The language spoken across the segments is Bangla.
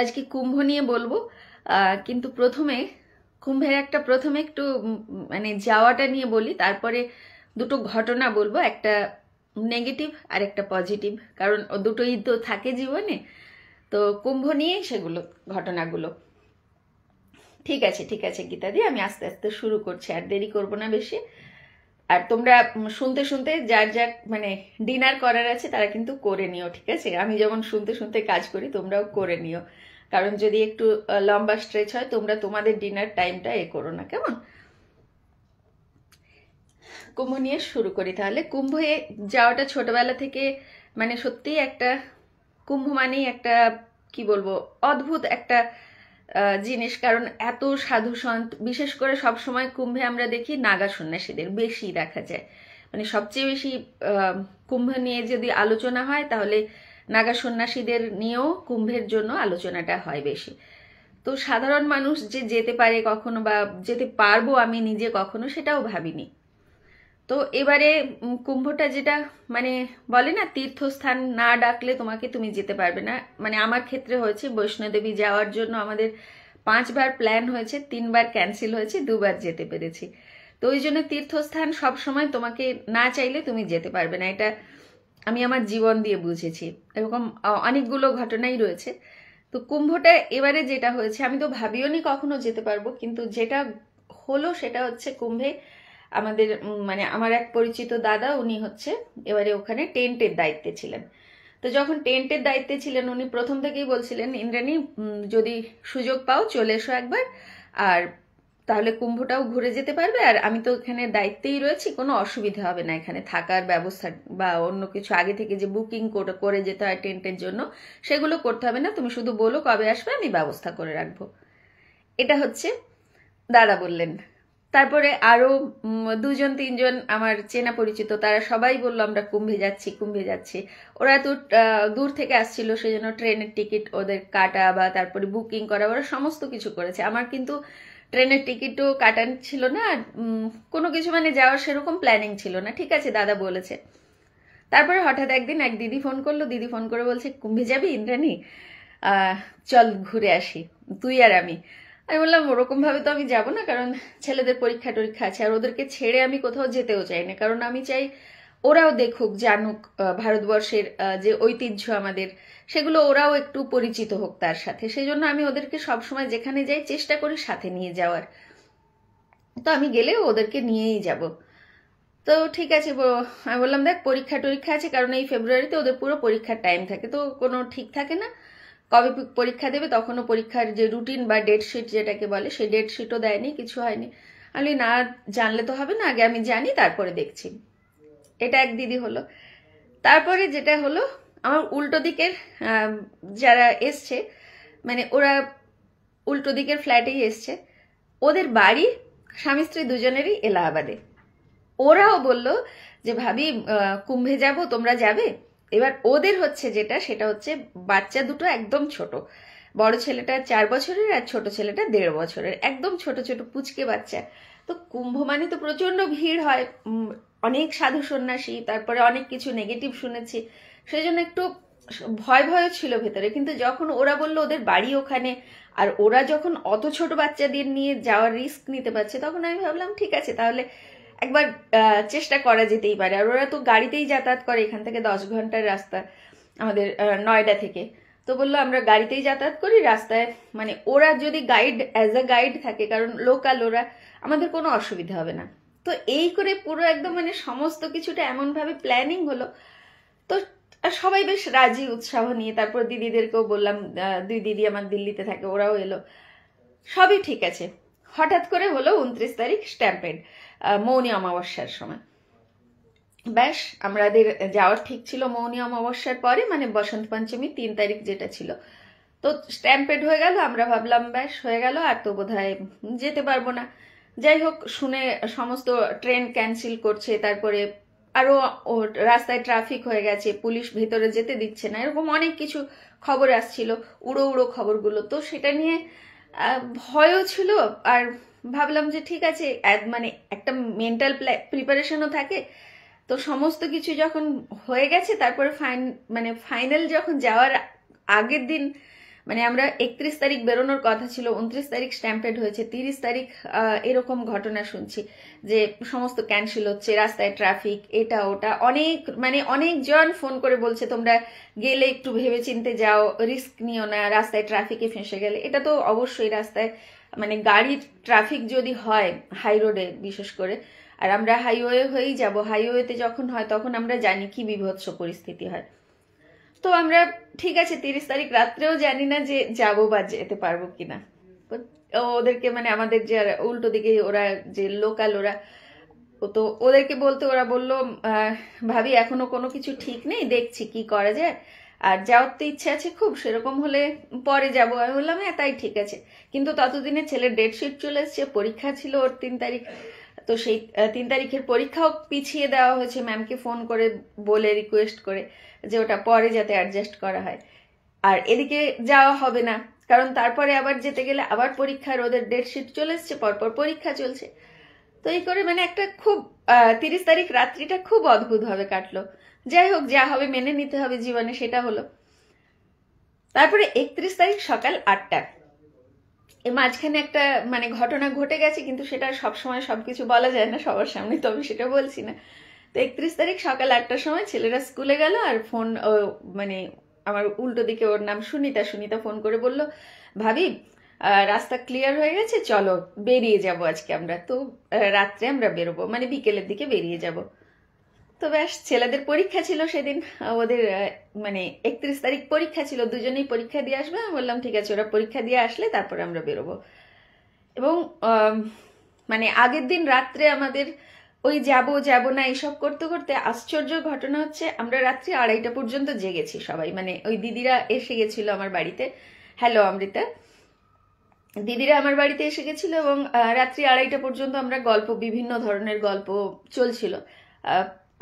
আজকে কুম্ভ নিয়ে বলবো, কিন্তু প্রথমে একটু মানে যাওয়াটা নিয়ে বলি, তারপরে দুটো ঘটনা বলবো, একটা নেগেটিভ আর একটা পজিটিভ, কারণ দুটোই তো থাকে জীবনে। তো কুম্ভ নিয়ে সেগুলো ঘটনাগুলো। ঠিক আছে গীতাদি, আমি আস্তে আস্তে শুরু করছি, আর দেরি করব না বেশি। আর তোমরা শুনতে শুনতে যার যার মানে ডিনার করার আছে তারা কিন্তু করে নিও, ঠিক আছে? আমি যেমন শুনতে শুনতে কাজ করি, তোমরাও করে নিও, কারণ যদি একটু লম্বা স্ট্রেচ হয় তোমরা তোমাদের ডিনার টাইমটা করো না, কেমন? কুম্ভ নিয়ে শুরু করি তাহলে। কুম্ভে যাওয়াটা ছোটবেলা থেকে মানে সত্যিই একটা, কুম্ভ মানেই একটা কি বলবো, অদ্ভুত একটা জিনিস। কারণ এত সাধু সন্ত, বিশেষ করে সব সময় কুম্ভে আমরা দেখি নাগা সন্ন্যাসীদের বেশি দেখা যায়। মানে সবচেয়ে বেশি কুম্ভ নিয়ে যদি আলোচনা হয় তাহলে নাগা সন্ন্যাসীদের নিয়েও কুম্ভের জন্য আলোচনাটা হয় বেশি। তো সাধারণ মানুষ যে যেতে পারে কখনো, বা যেতে পারবো আমি নিজে কখনো, সেটাও ভাবিনি। তো এবারে কুম্ভটা যেটা মানে বলে না, তীর্থস্থান না ডাকলে তুমি যেতে পারবে না। মানে আমার ক্ষেত্রে হয়েছে, বৈষ্ণোদেবী যাওয়ার জন্য আমাদের 5বার প্ল্যান হয়েছে, 3বার ক্যান্সেল হয়েছে, 2বার যেতে পেরেছি। তো ওই জন্য তীর্থস্থান সবসময় তোমাকে না চাইলে তুমি যেতে পারবে না, এটা আমি আমার জীবন দিয়ে বুঝেছি। এরকম অনেকগুলো ঘটনাই রয়েছে। তো কুম্ভটা এবারে যেটা হয়েছে, আমি তো ভাবিও নি কখনো যেতে পারবো, কিন্তু যেটা হলো সেটা হচ্ছে কুম্ভে আমাদের মানে আমার এক পরিচিত দাদা, উনি হচ্ছে এবারে ওখানে টেন্টের দায়িত্বে ছিলেন। তো যখন টেন্টের দায়িত্বে ছিলেন উনি প্রথম থেকেই বলছিলেন, ইন্দ্রাণী যদি সুযোগ পাও চলে এসো একবার, আর তাহলে কুম্ভটাও ঘুরে যেতে পারবে, আর আমি তো এখানে দায়িত্বেই রয়েছি, কোনো অসুবিধা হবে না এখানে থাকার ব্যবস্থা বা অন্য কিছু আগে থেকে যে বুকিং করে যেতে হয় টেন্টের জন্য, সেগুলো করতে হবে না, তুমি শুধু বলো কবে আসবে, আমি ব্যবস্থা করে রাখবো। এটা হচ্ছে দাদা বললেন। তারপরে আরো 2-3জন আমার চেনা পরিচিত, তারা সবাই বললো আমরা কুম্ভে যাচ্ছি। ওরা তো দূর থেকে আসছিল, সেজন্য ট্রেনের টিকিট ওদের কাটা বা তারপরে বুকিং করা, ওরা সমস্ত কিছু করেছে। আমার কিন্তু ট্রেনের টিকিটও কাটান ছিল না, কোনো কিছু মানে যাওয়ার সেরকম প্ল্যানিং ছিল না। ঠিক আছে দাদা বলেছে। তারপরে হঠাৎ একদিন এক দিদি ফোন করলো, দিদি ফোন করে বলছে, কুম্ভে যাবি ইন্দ্রাণী, চল ঘুরে আসি তুই আর আমি। আমি বললাম ওরকম ভাবে তো আমি যাব না, কারণ ছেলেদের পরীক্ষা টরীক্ষা আছে, আর ওদেরকে ছেড়ে আমি কোথাও যেতেও চাই না, কারণ আমি চাই ওরাও দেখুক, জানুক ভারতবর্ষের যে ঐতিহ্য আমাদের, সেগুলো ওরাও একটু পরিচিত হোক তার সাথে। সেই জন্য আমি ওদেরকে সবসময় যেখানে যাই চেষ্টা করি সাথে নিয়ে যাওয়ার। তো আমি গেলেও ওদেরকে নিয়েই যাব। তো ঠিক আছে, আমি বললাম দেখ পরীক্ষা টরীক্ষা আছে, কারণ এই ফেব্রুয়ারিতে ওদের পুরো পরীক্ষার টাইম থাকে, তো কোনো ঠিক থাকে না কবে পরীক্ষা দেবে, তখনও পরীক্ষার যে রুটিন বা ডেটশিট যেটাকে বলে, সেই ডেটশিটও দেয়নি, কিছু হয়নি। আমি না জানলে তো হবে না, আগে আমি জানি তারপরে দেখছি। এটা এক দিদি হলো। তারপরে যেটা হলো, আমার উল্টো দিকের যারা এসছে, মানে ওরা উল্টো দিকের ফ্ল্যাটেই এসছে, ওদের বাড়ি স্বামী স্ত্রী দুজনেরই এলাহাবাদে। ওরাও বলল যে ভাবি কুম্ভে যাব, তোমরা যাবে? এবার ওদের হচ্ছে যেটা, সেটা হচ্ছে বাচ্চা দুটো একদম ছোট, বড় ছেলেটা 4 বছরের আর ছোট ছেলেটা 1.5 বছরের, একদম ছোট ছোট পুচকে বাচ্চা। তো কুম্ভ মানে তো প্রচন্ড ভিড় হয়, অনেক সাধু সন্ন্যাসী, তারপরে অনেক কিছু নেগেটিভ শুনেছি, সেই জন্য একটু ভয় ভয় ছিল ভেতরে। কিন্তু যখন ওরা বললো ওদের বাড়ি ওখানে, আর ওরা যখন অত ছোট বাচ্চাদের নিয়ে যাওয়ার রিস্ক নিতে পারছে, তখন আমি ভাবলাম ঠিক আছে, তাহলে একবার চেষ্টা করা যেতেই পারে। আর ওরা তো গাড়িতেই যাতায়াত করে, এখান থেকে 10 ঘন্টার রাস্তা আমাদের নয়ডা থেকে। তো বললো আমরা গাড়িতেই যাতায়াত করি, রাস্তায় মানে ওরা যদি গাইড, অ্যাজ আ গাইড থাকে, কারণ লোকাল ওরা, আমাদের কোনো অসুবিধা হবে না। তো এই করে পুরো একদম মানে সমস্ত কিছুটা এমনভাবে প্ল্যানিং হলো। তো সবাই বেশ রাজি উৎসাহ নিয়ে, তারপর দিদিদেরকেও বললাম, 2 দিদি আমার দিল্লিতে থাকে, ওরাও এলো, সবই ঠিক আছে। হঠাৎ করে হলো 29 তারিখ স্ট্যাম্পেড, মৌনী অমাবস্যার সময়। ব্যাস আমাদের যাওয়ার ঠিক ছিল মৌনী অমাবস্যার পরে, মানে বসন্ত পঞ্চমী 3 তারিখ যেটা ছিল। তো স্ট্যাম্পেড হয়ে গেল, আমরা ভাবলাম ব্যাস হয়ে গেল, আর তো বোধহয় যেতে পারবো না। যাই হোক, শুনে সমস্ত ট্রেন ক্যান্সেল করছে, তারপরে আরো রাস্তায় ট্রাফিক হয়ে গেছে, পুলিশ ভেতরে যেতে দিচ্ছে না, এরকম অনেক কিছু খবর আসছিল, উড়ো উড়ো খবরগুলো। তো সেটা নিয়ে ভয়ও ছিল, আর ভাবলাম যে ঠিক আছে, মানে একটা মেন্টাল প্রিপারেশনও থাকে। তো সমস্ত কিছু যখন হয়ে গেছে, তারপরে ফাইনাল যখন যাওয়ার আগের দিন মানে আমরা 31 তারিখ বেরোনোর কথা ছিল, 29 তারিখ স্ট্যাম্পেড হয়েছে, 30 তারিখ এরকম ঘটনা শুনছি যে সমস্ত ক্যান্সেল হচ্ছে, রাস্তায় ট্রাফিক, এটা ওটা, অনেক মানে অনেকজন ফোন করে বলছে তোমরা গেলে একটু ভেবেচিন্তে যাও, রিস্ক নিও না, রাস্তায় ট্রাফিকে ফেঁসে গেলে। এটা তো অবশ্যই রাস্তায় মানে গাড়ির ট্রাফিক যদি হয় হাই রোডে বিশেষ করে, আর আমরা হাইওয়ে হয়েই যাব, হাইওয়েতে যখন হয় তখন আমরা জানি কি বিভৎস পরিস্থিতি হয়। তো আমরা ঠিক আছে 30 তারিখ রাত্রেও জানি না যে যাবো বা যেতে পারবো কিনা। ওদেরকে মানে আমাদের যে উল্টো দিকে ওরা যে লোকাল ওরা, তো ওদেরকে বলতে ওরা বলল ভাবি এখনো কোনো কিছু ঠিক নেই, দেখছি কি করা যায়, আর যাওয়ার তো ইচ্ছা আছে খুব, সেরকম হলে পরে যাবো। আমি বললাম হ্যাঁ তাই ঠিক আছে, কিন্তু ততদিনে ছেলের ডেটশিট চলে এসছে, পরীক্ষা ছিল ওর 3 তারিখ, তো সেই 3 তারিখের পরীক্ষাও পিছিয়ে দেওয়া হয়েছে ম্যামকে ফোন করে বলে রিকোয়েস্ট করে যে ওটা পরে যাতে অ্যাডজাস্ট করা হয়। আর এদিকে যাওয়া হবে না, কারণ তারপরে আবার যেতে গেলে আবার পরীক্ষার ওদের ডেটশিট চলে এসছে, পরপর পরীক্ষা চলছে। তো এই করে মানে একটা খুব 30 তারিখ রাত্রিটা খুব অদ্ভুত ভাবে কাটলো। যাই হোক, যা হবে মেনে নিতে হবে জীবনে, সেটা হলো। তারপরে 31 তারিখ সকাল 8টা, এর মাঝখানে একটা মানে ঘটনা ঘটে গেছে, কিন্তু সেটা সবসময় সবকিছু বলা যায় না সবার সামনে, তবে সেটা বলছি না। তো 31 তারিখ সকাল 8টার সময় ছেলেরা স্কুলে গেল, আর ফোন মানে আমার উল্টো দিকে ওর নাম সুনিতা, সুনিতা ফোন করে বলল ভাবি রাস্তা ক্লিয়ার হয়ে গেছে, চলো বেরিয়ে যাব আজকে আমরা। তো রাত্রে আমরা বেরোবো, মানে বিকেলের দিকে বেরিয়ে যাব। তো ব্যাস, ছেলেদের পরীক্ষা ছিল সেদিন, ওদের মানে 31 তারিখ পরীক্ষা ছিল, দুজনেই পরীক্ষা দিয়ে আসবে। আমি বললাম ঠিক আছে, ওরা পরীক্ষা দিয়ে আসলে তারপরে আমরা বেরোবো। এবং মানে আগের দিন রাত্রে আমাদের ওই যাব না এইসব করতে করতে আশ্চর্য ঘটনা হচ্ছে, আমরা রাত্রি 2:30 পর্যন্ত জেগেছি সবাই, মানে ওই দিদিরা এসে গেছিল আমার বাড়িতে। হ্যালো অমৃতা, দিদিরা আমার বাড়িতে এসে গেছিল এবং রাত্রি 2:30 পর্যন্ত আমরা গল্প, বিভিন্ন ধরনের গল্প চলছিল।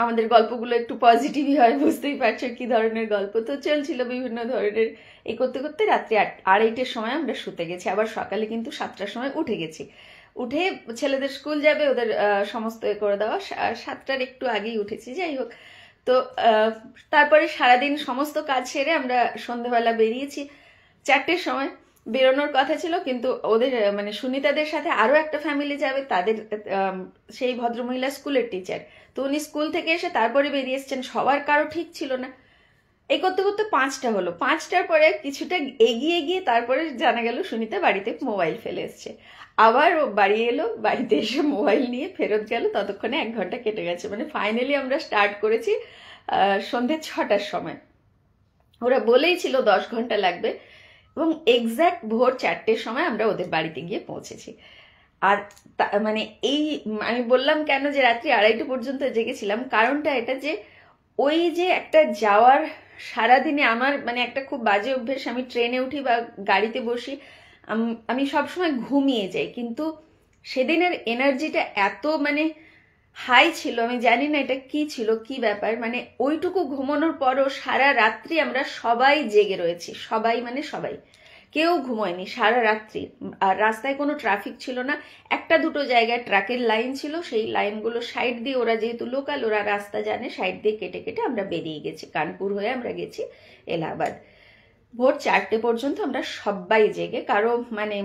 আমাদের গল্পগুলো একটু পজিটিভই হয়, বুঝতেই পারছো কি ধরনের গল্প, তো চলছিল বিভিন্ন ধরনের। এই করতে করতে রাত্রি 2:30টার সময় আমরা শুতে গেছি, আবার সকালে কিন্তু 7টার সময় উঠে গেছি। উঠে ছেলেদের স্কুল যাবে, ওদের সমস্ত এ করে দেওয়া, 7টার একটু আগেই উঠেছি। যাই হোক, তো তারপরে সারাদিন সমস্ত কাজ সেরে আমরা সন্ধ্যেবেলা বেরিয়েছি। 4টের সময় বেরোনোর কথা ছিল, কিন্তু ওদের মানে সুনিতাদের সাথে আরো একটা ফ্যামিলি যাবে, তাদের সেই ভদ্রমহিলা স্কুলের টিচার, তো উনি স্কুল থেকে এসে তারপরে বেরিয়ে এসছেন, সবার কারো ঠিক ছিল না। এই করতে করতে 5টা হলো, 5টার পরে কিছুটা এগিয়ে গিয়ে তারপরে জানা গেল সুনিতা বাড়িতে মোবাইল ফেলে এসছে। আবার ও বাড়ি এলো, বাড়িতে এসে মোবাইল নিয়ে ফেরত গেল, ততক্ষণে 1 ঘন্টা কেটে গেছে। মানে ফাইনালি আমরা স্টার্ট করেছি সন্ধ্যে 6টার সময়, ওরা বলেই ছিল 10 ঘন্টা লাগবে, এবং এক্স্যাক্ট ভোর 4টের সময় আমরা ওদের বাড়িতে গিয়ে পৌঁছেছি। আর মানে এই আমি বললাম কেন যে রাত্রি 2:30 পর্যন্ত জেগেছিলাম, কারণটা এটা যে ওই যে একটা যাওয়ার, সারাদিনে আমার মানে একটা খুব বাজে অভ্যেস, আমি ট্রেনে উঠি বা গাড়িতে বসি, আমি সবসময় ঘুমিয়ে যাই, কিন্তু সেদিনের এনার্জিটা এত মানে হাই ছিল, আমি জানি না এটা কি ছিল, কি ব্যাপার, মানে ওইটুকু ঘুমানোর পরও সারা রাত্রি আমরা সবাই জেগে রয়েছি, সবাই মানে সবাই, কেউ ঘুমোয়নি সারা রাত্রি। আর রাস্তায় কোনো ট্রাফিক ছিল না, একটা দুটো জায়গায় ট্রাকের লাইন ছিল, সেই লাইনগুলো সাইড দিয়ে, ওরা যেহেতু লোকাল ওরা রাস্তা জানে, সাইড দিয়ে কেটে কেটে আমরা বেরিয়ে গেছি, কানপুর হয়ে আমরা গেছি এলাহাবাদ। ভোর 4টে পর্যন্ত আমরা সবাই জেগে, কারো মানে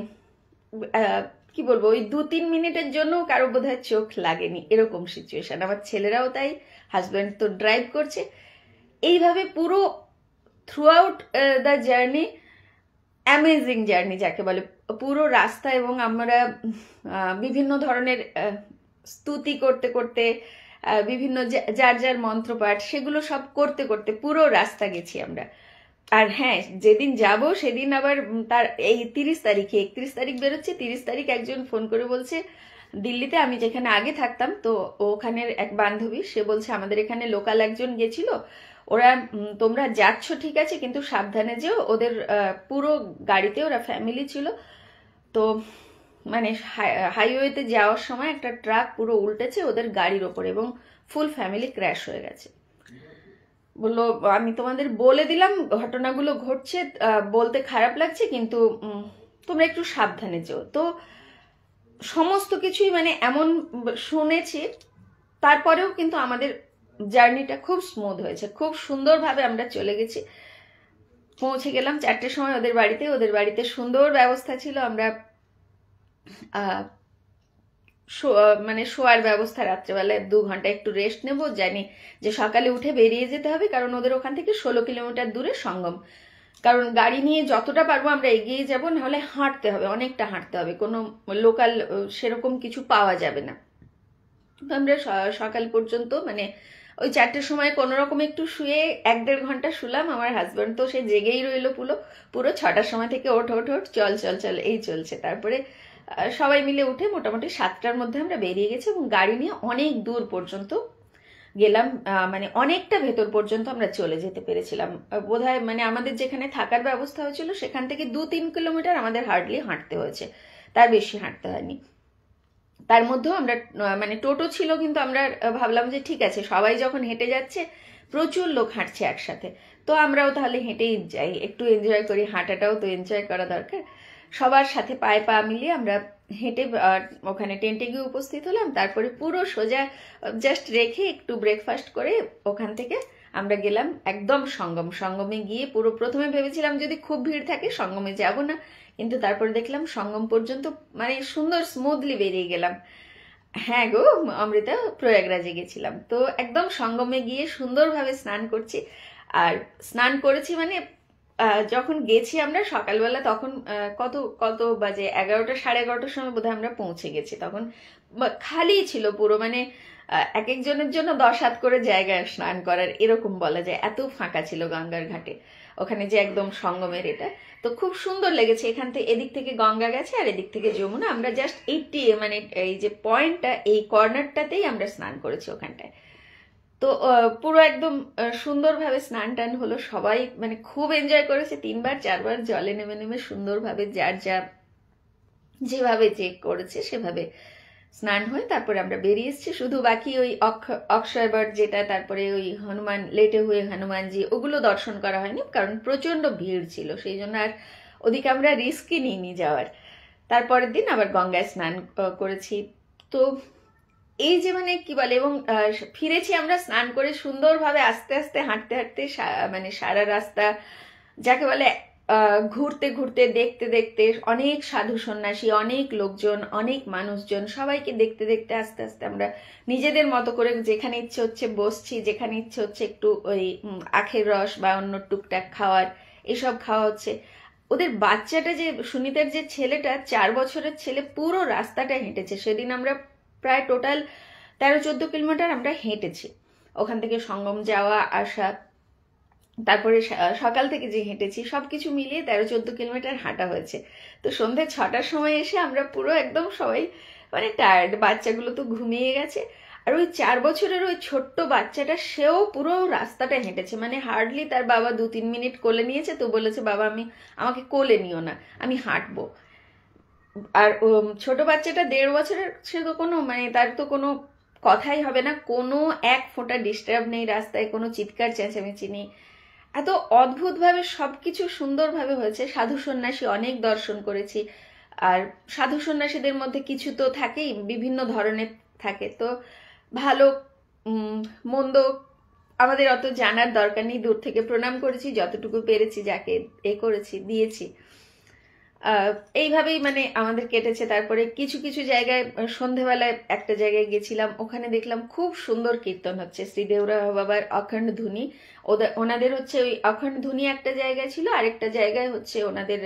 কি বলবো, ওই 2-3 মিনিটের জন্য কারো বোধহয় চোখ লাগেনি, এরকম সিচুয়েশন। আমার ছেলেরাও তাই, হাজব্যান্ড তো ড্রাইভ করছে। এইভাবে পুরো through out the journey, amazing journey যাকে বলে, পুরো রাস্তা, এবং আমরা বিভিন্ন ধরনের স্তুতি করতে করতে, বিভিন্ন যার যার মন্ত্রপাঠ সেগুলো সব করতে করতে পুরো রাস্তা গেছি আমরা। আর হ্যাঁ, যেদিন যাব সেদিন আবার তার এই 30 তারিখে, 31 তারিখ বেরোচ্ছে, 30 তারিখ একজন ফোন করে বলছে দিল্লিতে, আমি যেখানে আগে থাকতাম, তো ওখানের এক বান্ধবী, সে বলছে আমাদের এখানে লোকাল একজন গেছিল, ওরা তোমরা যাচ্ছ ঠিক আছে, কিন্তু সাবধানে যেও, ওদের পুরো গাড়িতে ওরা ফ্যামিলি ছিল, তো মানে হাইওয়েতে যাওয়ার সময় একটা ট্রাক পুরো উল্টেছে ওদের গাড়ির ওপর, এবং ফুল ফ্যামিলি ক্র্যাশ হয়ে গেছে। বললো আমি তোমাদের বলে দিলাম ঘটনাগুলো ঘটছে, বলতে খারাপ লাগছে, কিন্তু তোমরা একটু সাবধানে যেও। তো সমস্ত কিছুই মানে এমন শুনেছি, তারপরেও কিন্তু আমাদের জার্নিটা খুব স্মুথ হয়েছে, খুব সুন্দরভাবে আমরা চলে গেছি। পৌঁছে গেলাম 4টের সময় ওদের বাড়িতে সুন্দর ব্যবস্থা ছিল। আমরা মানে শোয়ার ব্যবস্থা, রাত্রেবেলায় 2 ঘন্টা একটু রেস্ট নেব, জানি যে সকালে উঠে বেরিয়ে যেতে হবে, কারণ ওদের ওখান থেকে 16 কিলোমিটার দূরে সঙ্গম। কারণ গাড়ি নিয়ে যতটা পারবো আমরা এগিয়ে যাব, নাহলে হাঁটতে হবে, অনেকটা হাঁটতে হবে, কোনো লোকাল সেরকম কিছু পাওয়া যাবে না। তো আমরা সকাল পর্যন্ত মানে ওই 4টের সময় কোনো রকম একটু শুয়ে 1-1.5 ঘন্টা শুলাম। আমার হাজব্যান্ড তো সে জেগেই রইলো পুরো 6টার সময় থেকে ওঠ চল চল চল এই চলছে। তারপরে সবাই মিলে উঠে মোটামুটি 7টার মধ্যে আমরা বেরিয়ে গেছি এবং গাড়ি নিয়ে অনেক দূর পর্যন্ত গেলাম, মানে অনেকটা ভেতর পর্যন্ত আমরা চলে যেতে পেরেছিলাম। বোধহয় মানে আমাদের যেখানে থাকার ব্যবস্থা হয়েছিল সেখান থেকে 2-3 কিলোমিটার আমাদের হার্ডলি হাঁটতে হয়েছে, তার বেশি হাঁটতে হয়নি। তার মধ্যেও আমরা মানে টোটো ছিল, কিন্তু আমরা ভাবলাম যে ঠিক আছে, সবাই যখন হেঁটে যাচ্ছে, প্রচুর লোক হাঁটছে একসাথে, তো আমরাও তাহলে হেঁটেই যাই, একটু এনজয় করি, হাঁটাটাও তো এনজয় করা দরকার। সবার সাথে পায়ে পা মিলিয়ে আমরা হেঁটে ওখানে টেন্টে গিয়ে উপস্থিত হলাম। তারপরে পুরো সোজা জাস্ট রেখে একটু ব্রেকফাস্ট করে ওখান থেকে আমরা গেলাম একদম সঙ্গমে গিয়ে পুরো প্রথমে ভেবেছিলাম যদি খুব ভিড় থাকে সঙ্গমে যাব না, কিন্তু তারপরে দেখলাম সঙ্গম পর্যন্ত মানে সুন্দর স্মুথলি বেরিয়ে গেলাম। হ্যাঁ গো অমৃতা, প্রয়াগরাজে গেছিলাম, তো একদম সঙ্গমে গিয়ে সুন্দরভাবে স্নান করছি। আর স্নান করেছি মানে যখন গেছি আমরা সকালবেলা, তখন কত কত বাজে 11টা 11:30টার সময় বোধহয় আমরা পৌঁছে গেছি। তখন খালি ছিল পুরো, মানে এক একজনের জন্য 10 হাত করে জায়গায় স্নান করার, এরকম বলা যায়, এত ফাঁকা ছিল গঙ্গার ঘাটে ওখানে, যে একদম সঙ্গমের এটা। তো খুব সুন্দর লেগেছে, এখান থেকে এদিক থেকে গঙ্গা গেছে আর এদিক থেকে যমুনা। আমরা জাস্ট মানে এই যে পয়েন্টটা, এই কর্নারটাতেই আমরা স্নান করেছি ওখানটায়। তো পুরো একদম সুন্দরভাবে স্নান টান হলো, সবাই মানে খুব এনজয় করেছে, 3-4 বার জলে নেমে নেমে সুন্দরভাবে যার যেভাবে যে করেছে সেভাবে স্নান হয়ে তারপরে আমরা বেরিয়ে এসেছি। শুধু বাকি ওই অক্ষয়বট যেটা, তারপরে ওই হনুমান লেটে হয়ে হনুমানজি, ওগুলো দর্শন করা হয়নি, কারণ প্রচন্ড ভিড় ছিল, সেই জন্য আর ওদিকে আমরা রিস্কই নিইনি যাওয়ার। তারপরের দিন আবার গঙ্গায় স্নান করেছি। তো এই যে মানে কি বলে, এবং ফিরেছি আমরা স্নান করে সুন্দরভাবে, আস্তে আস্তে হাঁটতে হাঁটতে মানে সারা রাস্তা যাকে বলে ঘুরতে ঘুরতে দেখতে দেখতে অনেক সাধু সন্ন্যাসী, অনেক লোকজন, অনেক মানুষজন, সবাইকে দেখতে দেখতে আস্তে আস্তে আমরা নিজেদের মতো করে যেখানে ইচ্ছে হচ্ছে বসছি, যেখানে ইচ্ছে হচ্ছে একটু ওই আখের রস বা অন্য টুকটাক খাওয়ার, এসব খাওয়া হচ্ছে। ওদের বাচ্চাটা, যে সুনীতার যে ছেলেটা, 4 বছরের ছেলে, পুরো রাস্তাটা হেঁটেছে। সেদিন আমরা প্রায় টোটাল 13-14 কিলোমিটার আমরা হেঁটেছি, ওখান থেকে সঙ্গম যাওয়া আসা, তারপরে সকাল থেকে যে হেঁটেছি, সবকিছু মিলিয়ে 13-14 কিলোমিটার হাঁটা হয়েছে। তো সন্ধ্যে 6টার সময় এসে আমরা পুরো একদম সবাই মানে টায়ার্ড, বাচ্চাগুলো তো ঘুমিয়ে গেছে। আর ওই 4 বছরের ওই ছোট্ট বাচ্চাটা, সেও পুরো রাস্তাটা হেঁটেছে, মানে হার্ডলি তার বাবা 2-3 মিনিট কোলে নিয়েছে, তো বলেছে বাবা আমাকে কোলে নিও না, আমি হাঁটবো। আর ছোট বাচ্চাটা 1.5 বছরের, সে তো কোনো মানে তার তো কোনো কথাই হবে না, কোনো এক ফোঁটা ডিস্টার্ব নেই রাস্তায়, কোনো চিৎকার চেঁচামেচি নেই, এত অদ্ভুতভাবে সবকিছু সুন্দরভাবে হয়েছে। সাধু সন্ন্যাসী অনেক দর্শন করেছি, আর সাধু সন্ন্যাসীদের মধ্যে কিছু তো থাকেই, বিভিন্ন ধরনের থাকে, তো ভালো মন্দ আমাদের অত জানার দরকার নেই, দূর থেকে প্রণাম করেছি, যতটুকু পেরেছি যাকে করেছি দিয়েছি, এইভাবেই মানে আমাদের কেটেছে। তারপরে কিছু কিছু জায়গায় সন্ধেবেলায় একটা জায়গায় গেছিলাম, ওখানে দেখলাম খুব সুন্দর কীর্তন হচ্ছে, শ্রীদেওরা বাবার অখণ্ড ধ্বনি। ওনাদের হচ্ছে ওই অখণ্ড ধ্বনি একটা জায়গায় ছিল, আরেকটা জায়গায় হচ্ছে ওনাদের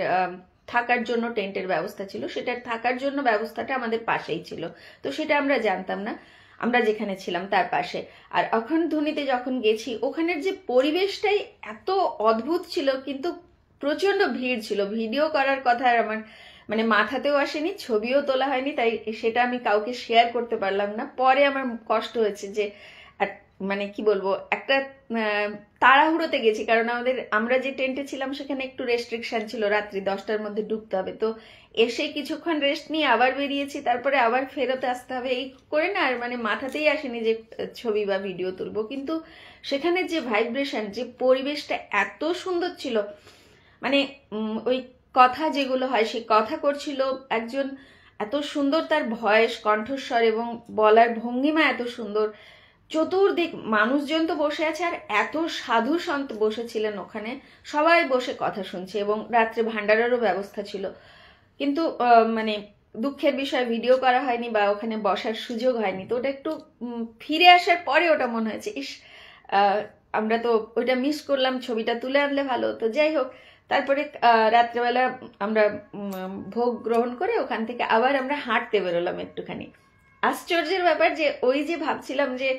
থাকার জন্য টেন্টের ব্যবস্থা ছিল, সেটা থাকার জন্য ব্যবস্থাটা আমাদের পাশেই ছিল, তো সেটা আমরা জানতাম না, আমরা যেখানে ছিলাম তার পাশে। আর অখণ্ড ধ্বনিতে যখন গেছি, ওখানের যে পরিবেশটাই এত অদ্ভুত ছিল, কিন্তু প্রচন্ড ভিড় ছিল, ভিডিও করার কথা আর আমার মানে মাথাতেও আসেনি, ছবিও তোলা হয়নি, তাই সেটা আমি কাউকে শেয়ার করতে পারলাম না। পরে আমার কষ্ট হয়েছে যে মানে কি বলবো, একটা তাড়াহুড়োতে গেছি, কারণ আমরা যে টেন্টে ছিলাম সেখানে একটু রেস্ট্রিকশন ছিল, রাত্রি 10টার মধ্যে ঢুকতে হবে, তো এসে কিছুক্ষণ রেস্ট নিয়ে আবার বেরিয়েছি, তারপরে আবার ফেরত আসতে হবে, এই করে না আর মানে মাথাতেই আসেনি যে ছবি বা ভিডিও তুলবো। কিন্তু সেখানে যে ভাইব্রেশন, যে পরিবেশটা এত সুন্দর ছিল, মানে ওই কথা যেগুলো হয়, সেই কথা করছিল একজন, এত সুন্দর তার ভয়েস, কণ্ঠস্বর এবং বলার ভঙ্গিমা এত সুন্দর, চতুর্দিক মানুষজন তো বসে আছে, আর এত সাধু সন্ত বসেছিলেন ওখানে, সবাই বসে কথা শুনছে, এবং রাত্রে ভান্ডারেরও ব্যবস্থা ছিল। কিন্তু মানে দুঃখের বিষয় ভিডিও করা হয়নি বা ওখানে বসার সুযোগ হয়নি। তো ওটা একটু ফিরে আসার পরে ওটা মনে হয়েছে ইস, আমরা তো ওইটা মিস করলাম, ছবিটা তুলে আনলে ভালো হতো। যাই হোক, তারপরে রাত্রেবেলা আমরা ভোগ গ্রহণ করে ওখান থেকে আবার আমরা হাঁটতে বেরোলাম একটুখানি। আশ্চর্যের ব্যাপার যে ওই যে ভাবছিলাম যে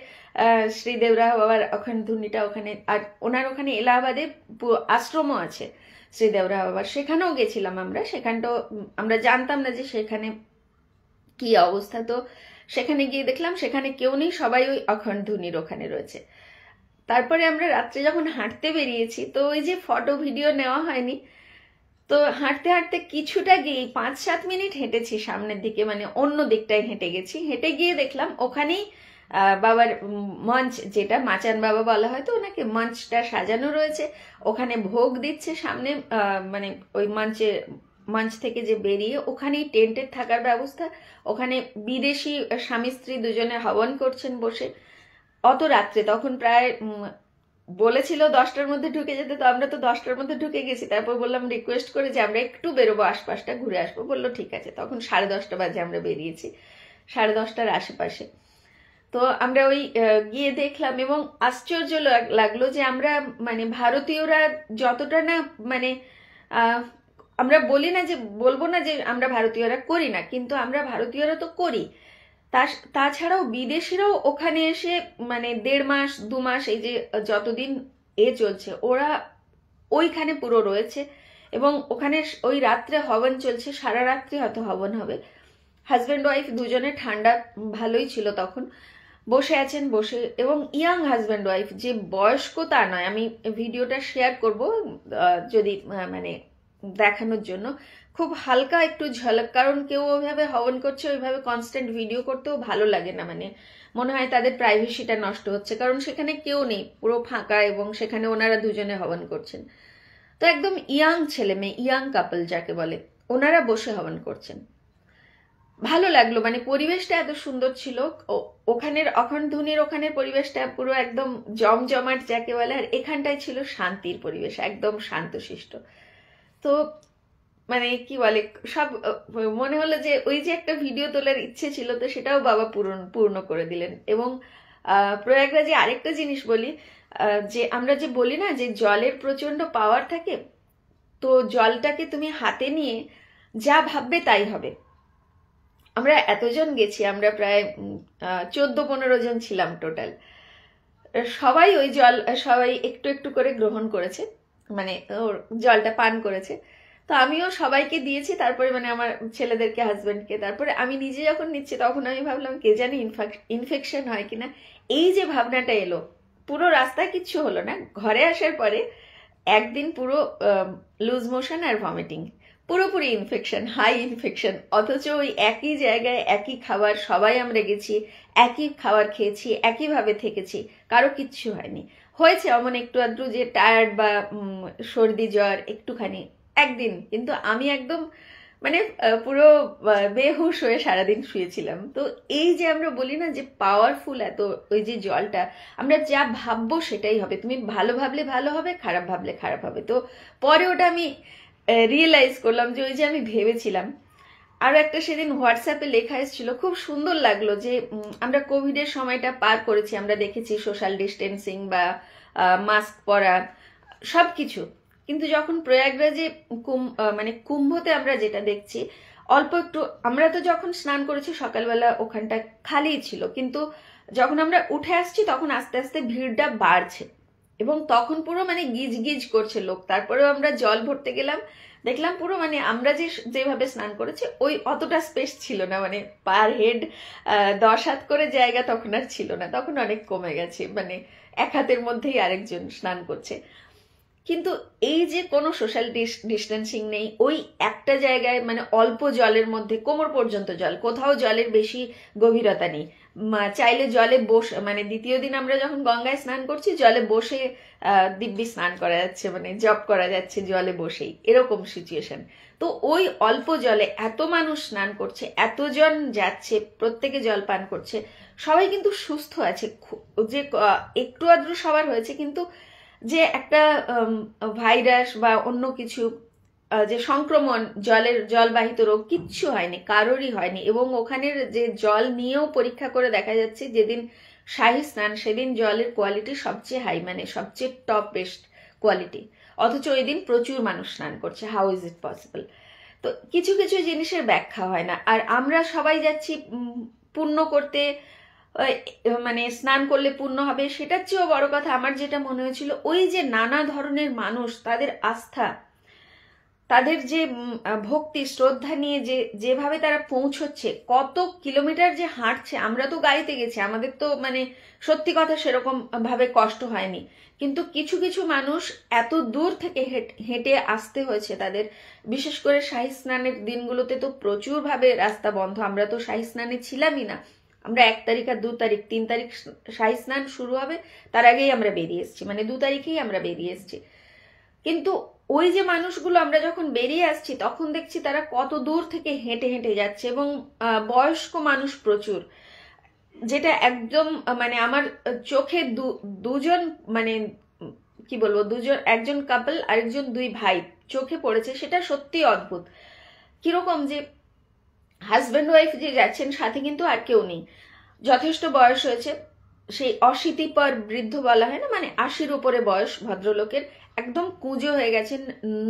শ্রীদেবরা বাবার ওখানে ধুনিটা ওখানে, আর ওনার ওখানে এলাহাবাদে আশ্রমও আছে শ্রীদেবরা বাবার, সেখানেও গেছিলাম আমরা। সেখানটাও আমরা জানতাম না যে সেখানে কি অবস্থা। তো সেখানে গিয়ে দেখলাম সেখানে কেউ নেই, সবাই ওই অখণ্ড ধুনির ওখানে রয়েছে। তারপরে আমরা রাত্রে যখন হাঁটতে বেরিয়েছি, তো ওই যে ফটো ভিডিও নেওয়া হয়নি, তো হাঁটতে হাঁটতে কিছুটা গিয়ে 5-7 মিনিট হেঁটেছি সামনের দিকে, মানে অন্য দিকটায় হেঁটে গেছি। হেঁটে গিয়ে দেখলাম ওখানেই বাবার মঞ্চ, যেটা মাচান বাবা বলা হয়, তো ওনাকে মঞ্চটা সাজানো রয়েছে, ওখানে ভোগ দিচ্ছে সামনে, মানে ওই মঞ্চ থেকে যে বেরিয়ে ওখানেই টেন্টের থাকার ব্যবস্থা। ওখানে বিদেশি স্বামী স্ত্রী দুজনে হবন করছেন বসে। অত রাত্রে, তখন প্রায় বলেছিল 10টার মধ্যে ঢুকে যেতে, তো আমরা তো 10টার মধ্যে ঢুকে গেছি। তারপর বললাম, রিকোয়েস্ট করে যে আমরা একটু বেরোবো, আশপাশটা ঘুরে আসবো। বললো ঠিক আছে। তখন 10:30 বাজে আমরা বেরিয়েছি, 10:30টার আশেপাশে। তো আমরা ওই গিয়ে দেখলাম, এবং আশ্চর্য লাগলো যে আমরা মানে ভারতীয়রা যতটা না, মানে আমরা বলি না যে, বলবো না যে আমরা ভারতীয়রা করি না, কিন্তু আমরা ভারতীয়রা তো করি। তাছাড়াও বিদেশিরাও ওখানে এসে মানে 1.5 মাস 2 মাস, এই যে যতদিন চলছে, ওরা ওইখানে পুরো রয়েছে। এবং ওখানে ওই রাত্রে হবন চলছে, সারা রাত্রি হয়তো হবন হবে। হাজব্যান্ড ওয়াইফ দুজনে, ঠান্ডা ভালোই ছিল তখন, বসে আছেন বসে, এবং ইয়াং হাজব্যান্ড ওয়াইফ, যে বয়স্ক তা নয়। আমি ভিডিওটা শেয়ার করব যদি মানে দেখানোর জন্য, খুব হালকা একটু ঝলক, কারণ কেউ ওইভাবে হবন করছে, ওইভাবে কনস্ট্যান্ট ভিডিও করতেও ভালো লাগে না, মানে মনে হয় তাদের প্রাইভেসিটা নষ্ট হচ্ছে, কারণ সেখানে কেউ নেই, পুরো ফাঁকা, এবং সেখানে ওনারা দুজনে হবন করছেন। তো একদম ইয়াং ছেলে মেয়ে, ইয়াং কাপল যাকে বলে, ওনারা বসে হবন করছেন। ভালো লাগলো, মানে পরিবেশটা এত সুন্দর ছিল। ওখানের অখণ্ড ধুনির ওখানের পরিবেশটা পুরো একদম জমজমাট যাকে বলে, আর এখানটায় ছিল শান্তির পরিবেশ, একদম শান্তশিষ্ট। তো মানে কি বলে, সব মনে হলো যে ওই যে একটা ভিডিও তোলার ইচ্ছে ছিল, তো সেটাও বাবা পূর্ণ করে দিলেন। এবং প্রয়াগরাজে আরেকটা জিনিস বলি, যে আমরা যে বলি না যে জলের প্রচন্ড পাওয়ার থাকে, তো জলটাকে তুমি হাতে নিয়ে যা ভাববে তাই হবে। আমরা এতজন গেছি, আমরা প্রায় 14-15 জন ছিলাম টোটাল। সবাই ওই জল, সবাই একটু একটু করে গ্রহণ করেছে, মানে ওর জলটা পান করেছে। তো আমিও সবাইকে দিয়েছি, তারপরে মানে আমার ছেলেদেরকে, হাজবেন্ডকে। তারপরে আমি নিজে যখন নিচ্ছি, তখন আমি ভাবলাম কে জানি ইনফেকশন হয় কিনা। এই যে ভাবনাটা এলো, পুরো রাস্তায় কিচ্ছু হলো না, ঘরে আসার পরে একদিন পুরো লুজ মোশন আর ভমিটিং, পুরোপুরি ইনফেকশন, হাই ইনফেকশন। অথচ ওই একই জায়গায় একই খাবার, সবাই আমরা গেছি, একই খাবার খেয়েছি, একইভাবে থেকেছি, কারো কিচ্ছু হয়নি। হয়েছে অমন একটু আধটু যে টায়ার্ড বা সর্দি জ্বর একটুখানি একদিন, কিন্তু আমি একদম মানে পুরো বেহুশ হয়ে সারাদিন শুয়েছিলাম। তো এই যে আমরা বলি না যে পাওয়ারফুল এত, ওই যে জলটা, আমরা যা ভাববো সেটাই হবে। তুমি ভালো ভাবলে ভালো হবে, খারাপ ভাবলে খারাপ হবে। তো পরে ওটা আমি রিয়েলাইজ করলাম যে ওই যে আমি ভেবেছিলাম। আরও একটা সেদিন হোয়াটসঅ্যাপে লেখা এসেছিল, খুব সুন্দর লাগলো, যে আমরা কোভিডের সময়টা পার করেছি, আমরা দেখেছি সোশ্যাল ডিস্টেন্সিং বা মাস্ক পরা সব কিছু, কিন্তু যখন প্রয়াগরাজে মানে কুম্ভতে আমরা যেটা দেখছি, অল্প একটু, আমরা তো যখন স্নান করেছি সকালবেলা ওখানটা খালি ছিল, কিন্তু যখন আমরা উঠে আসছি তখন আস্তে আস্তে ভিড়টা বাড়ছে, এবং তখন পুরো মানে গিজ গিজ করছে লোক। তারপরেও আমরা জল ভরতে গেলাম, দেখলাম পুরো মানে আমরা যেভাবে স্নান করেছি ওই অতটা স্পেস ছিল না, মানে পার হেড 10 হাত করে জায়গা তখন আর ছিল না, তখন অনেক কমে গেছে, মানে 1 হাতের মধ্যেই আরেকজন স্নান করছে। কিন্তু এই যে কোনো সোশ্যাল ডিস্টেন্সিং নেই, ওই একটা জায়গায় মানে অল্প জলের মধ্যে কোমর পর্যন্ত জল, কোথাও জলের বেশি গভীরতা নেই, চাইলে জলে বসে মানে দ্বিতীয় দিন আমরা যখন গঙ্গায় স্নান করছি জলে বসে দিব্যি স্নান করা যাচ্ছে, মানে জপ করা যাচ্ছে জলে বসেই, এরকম সিচুয়েশন। তো ওই অল্প জলে এত মানুষ স্নান করছে, এতজন যাচ্ছে, প্রত্যেকে জল পান করছে, সবাই কিন্তু সুস্থ আছে। যে একটু আধটু সবার হয়েছে, কিন্তু যে একটা ভাইরাস বা অন্য কিছু যে সংক্রমণ, জলবাহিত রোগ কিচ্ছু হয়নি, কারোরই হয়নি। এবং ওখানের যে জল নিয়েও পরীক্ষা করে দেখা যাচ্ছে যেদিন শাহী স্নান সেদিন জলের কোয়ালিটি সবচেয়ে হাই, মানে সবচেয়ে টপ বেস্ট কোয়ালিটি, অথচ ওই দিন প্রচুর মানুষ স্নান করছে। How is it possible? তো কিছু কিছু জিনিসের ব্যাখ্যা হয় না। আর আমরা সবাই যাচ্ছি পুণ্য করতে, মানে স্নান করলে পুণ্য হবে, সেটার চেয়েও বড় কথা আমার যেটা মনে হয়েছিল, ওই যে নানা ধরনের মানুষ, তাদের আস্থা, তাদের যে ভক্তি শ্রদ্ধা নিয়ে যেভাবে তারা পৌঁছচ্ছে, কত কিলোমিটার যে হাঁটছে। আমরা তো গাড়িতে গেছি, আমাদের তো মানে সত্যি কথা সেরকম ভাবে কষ্ট হয়নি, কিন্তু কিছু কিছু মানুষ এত দূর থেকে হেঁটে আসতে হয়েছে তাদের। বিশেষ করে শাহী স্নানের দিনগুলোতে তো প্রচুর ভাবে রাস্তা বন্ধ, আমরা তো শাহী স্নানে ছিলামই না। আমরা 1 তারিখ আর 2 তারিখ, 3 তারিখ শাহী স্নান শুরু হবে, তার আগেই আমরা বেরিয়ে এসেছি, মানে 2 তারিখেই আমরা বেরিয়ে এসেছি। কিন্তু ওই যে মানুষগুলো আমরা যখন বেরিয়ে আসছি তখন দেখছি তারা কত দূর থেকে হেঁটে হেঁটে যাচ্ছে, এবং বয়স্ক মানুষ প্রচুর, যেটা একদম মানে আমার চোখে দুজন মানে কি বলবো, একজন কাপল আরেকজন 2 ভাই চোখে পড়েছে। সেটা সত্যি অদ্ভুত। কিরকম যে হাজব্যান্ড ওয়াইফ যে যাচ্ছেন, সাথে কিন্তু আর কেউ নেই, যথেষ্ট বয়স হয়েছে, সেই অশীতিপর বৃদ্ধ বলা হয় না, মানে 80-র উপরে বয়স ভদ্রলোকের, একদম কুঁজো হয়ে গেছেন,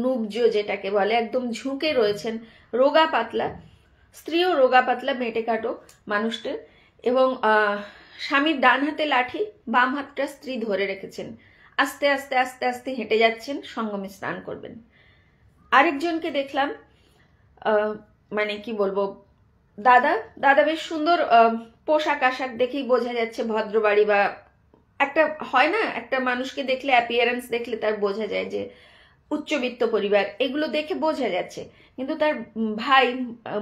নুবজ যেটাকে বলে, একদম ঝুঁকে রয়েছেন, রোগা পাতলা, স্ত্রীও রোগা পাতলা মেটে কাটো মানুষটার। এবং স্বামীর ডান হাতে লাঠি, বাম হাতটা স্ত্রী ধরে রেখেছেন, আস্তে আস্তে আস্তে আস্তে হেঁটে যাচ্ছেন, সঙ্গমে স্নান করবেন। আরেকজনকে দেখলাম, মানে কি বলবো, দাদা বেশ সুন্দর পোশাক আশাক দেখেই বোঝা যাচ্ছে ভদ্রবাড়ি, বা একটা হয় না একটা মানুষকে দেখলে অ্যাপিয়ারেন্স দেখলে তার বোঝা যায় যে উচ্চবিত্ত পরিবার, এগুলো দেখে বোঝা যাচ্ছে। কিন্তু তার ভাই,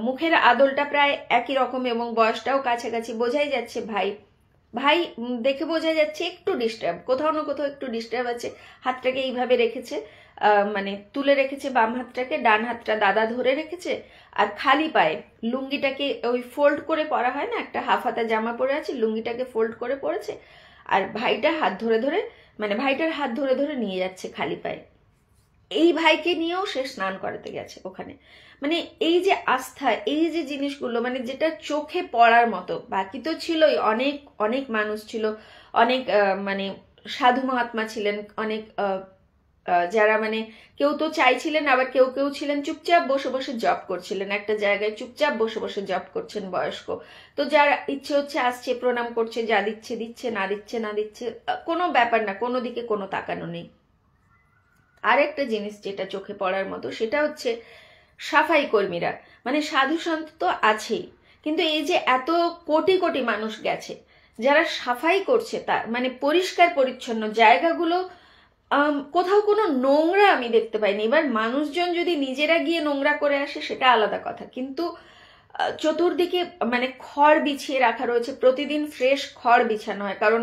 মুখের আদলটা প্রায় একই রকম এবং বয়সটাও কাছাকাছি, বোঝাই যাচ্ছে ভাই দেখে বোঝা যাচ্ছে একটু ডিস্টার্ব, কোথাও না কোথাও একটু ডিস্টার্ব আছে। হাতটাকে এইভাবে রেখেছে, মানে তুলে রেখেছে বাম হাতটাকে, ডান হাতটা দাদা ধরে রেখেছে, আর খালি পায়ে লুঙ্গিটাকে ওই ফোল্ড করে পরা হয় না, একটা হাফ হাতা জামা পরে আছে, লুঙ্গিটাকে ফোল্ড করে পরেছে, আর ভাইটার হাত ধরে ধরে নিয়ে যাচ্ছে খালি পায়ে। এই ভাইকে নিয়েও সে স্নান করাতে গেছে ওখানে। মানে এই যে আস্থা, এই যে জিনিসগুলো, মানে যেটা চোখে পড়ার মতো। বাকি তো ছিলই, অনেক অনেক মানুষ ছিল, অনেক মানে সাধু মহাত্মা ছিলেন, অনেক যারা মানে কেউ তো চাইছিলেন, আবার কেউ কেউ ছিলেন চুপচাপ বসে বসে জব করছিলেন, একটা জায়গায় চুপচাপ বসে বসে জব করছেন বয়স্ক। তো যার ইচ্ছে হচ্ছে আসছে, প্রণাম করছে, যা দিচ্ছে দিচ্ছে, না দিচ্ছে না দিচ্ছে, কোনো ব্যাপার না, কোনো দিকে কোনো তাকানো নেই। আর একটা জিনিস যেটা চোখে পড়ার মতো, সেটা হচ্ছে সাফাই কর্মীরা। মানে সাধু সন্ত তো আছেই, কিন্তু এই যে এত কোটি কোটি মানুষ গেছে যারা সাফাই করছে, তা মানে পরিষ্কার পরিচ্ছন্ন জায়গাগুলো, কোথাও কোনো নোংরা আমি দেখতে পাইনি। এবার মানুষজন যদি নিজেরা গিয়ে নোংরা করে আসে সেটা আলাদা কথা, কিন্তু চতুর্দিকে মানে খড় বিছিয়ে রাখা রয়েছে, প্রতিদিন ফ্রেশ খড় বিছানো হয়, কারণ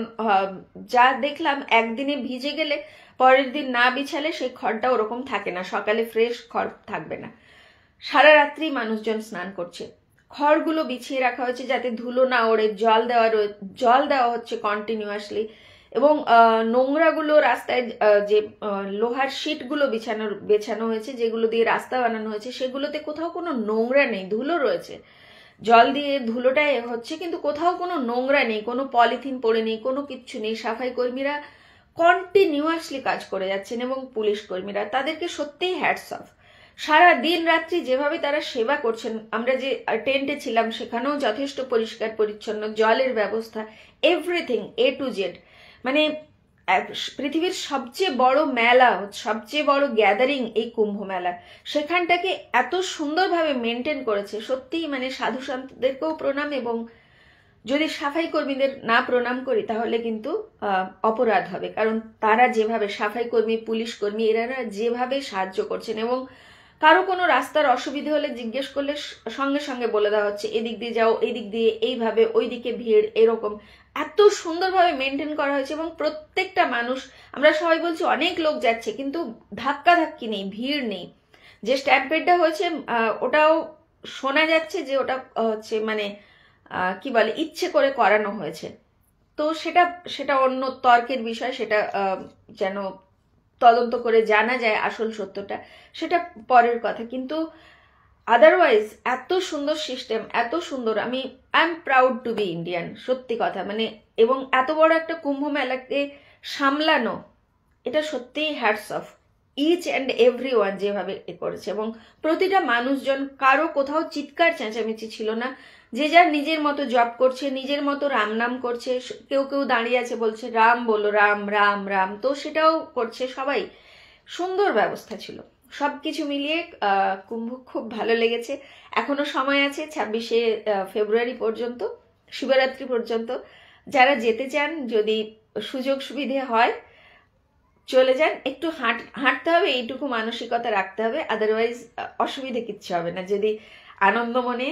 যা দেখলাম একদিনে ভিজে গেলে পরের দিন না বিছালে সেই খড়টা ওরকম থাকে না, সকালে ফ্রেশ খড় থাকবে না। সারা রাত্রি মানুষজন স্নান করছে, খড়গুলো বিছিয়ে রাখা হয়েছে যাতে ধুলো না ওড়ে, জল দেওয়া হচ্ছে কন্টিনিউয়াসলি, এবং নোংরাগুলো রাস্তায় যে লোহার শিটগুলো বেছানো হয়েছে, যেগুলো দিয়ে রাস্তা বানানো হয়েছে, সেগুলোতে কোথাও কোনো নোংরা নেই, ধুলো রয়েছে, জল দিয়ে ধুলোটা হচ্ছে, কিন্তু কোথাও কোনো নোংরা নেই, কোনো পলিথিন পড়ে নেই, কোনো কিচ্ছু নেই। সাফাই কর্মীরা কন্টিনিউয়াসলি কাজ করে যাচ্ছেন, এবং পুলিশ কর্মীরা, তাদেরকে সত্যিই হ্যাটস অফ। সারা দিন রাত্রি যেভাবে তারা সেবা করছেন, আমরা যে টেন্টে ছিলাম সেখানেও যথেষ্ট পরিষ্কার পরিচ্ছন্ন, জলের ব্যবস্থা, এভরিথিং A to Z। মানে পৃথিবীর সবচেয়ে বড় মেলা, সবচেয়ে বড় গ্যাদারিং এই কুম্ভ মেলা, সেখানটাকে এত সুন্দরভাবে মেনটেন করেছে। সত্যিই মানে সাধু সন্তদেরকেও প্রণাম, এবং যদি সাফাই কর্মীদের না প্রণাম করি তাহলে কিন্তু অপরাধ হবে, কারণ তারা যেভাবে সাফাই কর্মী, পুলিশ কর্মী, এরা যেভাবে সাহায্য করছেন, এবং কারো কোনো রাস্তার অসুবিধা হলে জিজ্ঞেস করলে সঙ্গে সঙ্গে বলে দেওয়া হচ্ছে এদিক দিয়ে যাও, এই দিক দিয়ে এইভাবে, ওই দিকে ভিড়, এরকম এত সুন্দরভাবে মেনটেন করা হয়েছে। এবং প্রত্যেকটা মানুষ, আমরা সবাই বলছি অনেক লোক যাচ্ছে, কিন্তু ধাক্কা ধাক্কি নেই, ভিড় নেই। যে স্ট্যাম্পেডটা হয়েছে ওটাও শোনা যাচ্ছে যে ওটা হচ্ছে মানে কি বলে ইচ্ছে করে করানো হয়েছে। তো সেটা সেটা অন্য তর্কের বিষয়, সেটা যেন তদন্ত করে জানা যায় আসল সত্যটা, সেটা পরের কথা। কিন্তু আদারওয়াইজ এত সুন্দর সিস্টেম, এত সুন্দর, I am proud to be Indian, সত্যি কথা। মানে এবং এত বড় একটা কুম্ভ মেলাকে সামলানো, এটা সত্যিই hats off each and every one যেভাবে এ করেছে। এবং প্রতিটা মানুষজন, কারো কোথাও চিৎকার চেঁচামেচি ছিল না, যে যার নিজের মতো জব করছে, নিজের মতো রাম নাম করছে। কেউ কেউ দাঁড়িয়ে আছে বলছে রাম বলো, রাম রাম রাম, তো সেটাও করছে সবাই। সুন্দর ব্যবস্থা ছিল, সবকিছু মিলিয়ে কুম্ভ খুব ভালো লেগেছে। এখনো সময় আছে 26শে ফেব্রুয়ারি পর্যন্ত, শিবরাত্রি পর্যন্ত। যারা যেতে চান, যদি সুযোগ সুবিধে হয় চলে যান। একটু হাঁটতে হবে, এইটুকু মানসিকতা রাখতে হবে, আদারওয়াইজ অসুবিধে কিচ্ছু হবে না। যদি আনন্দ মনে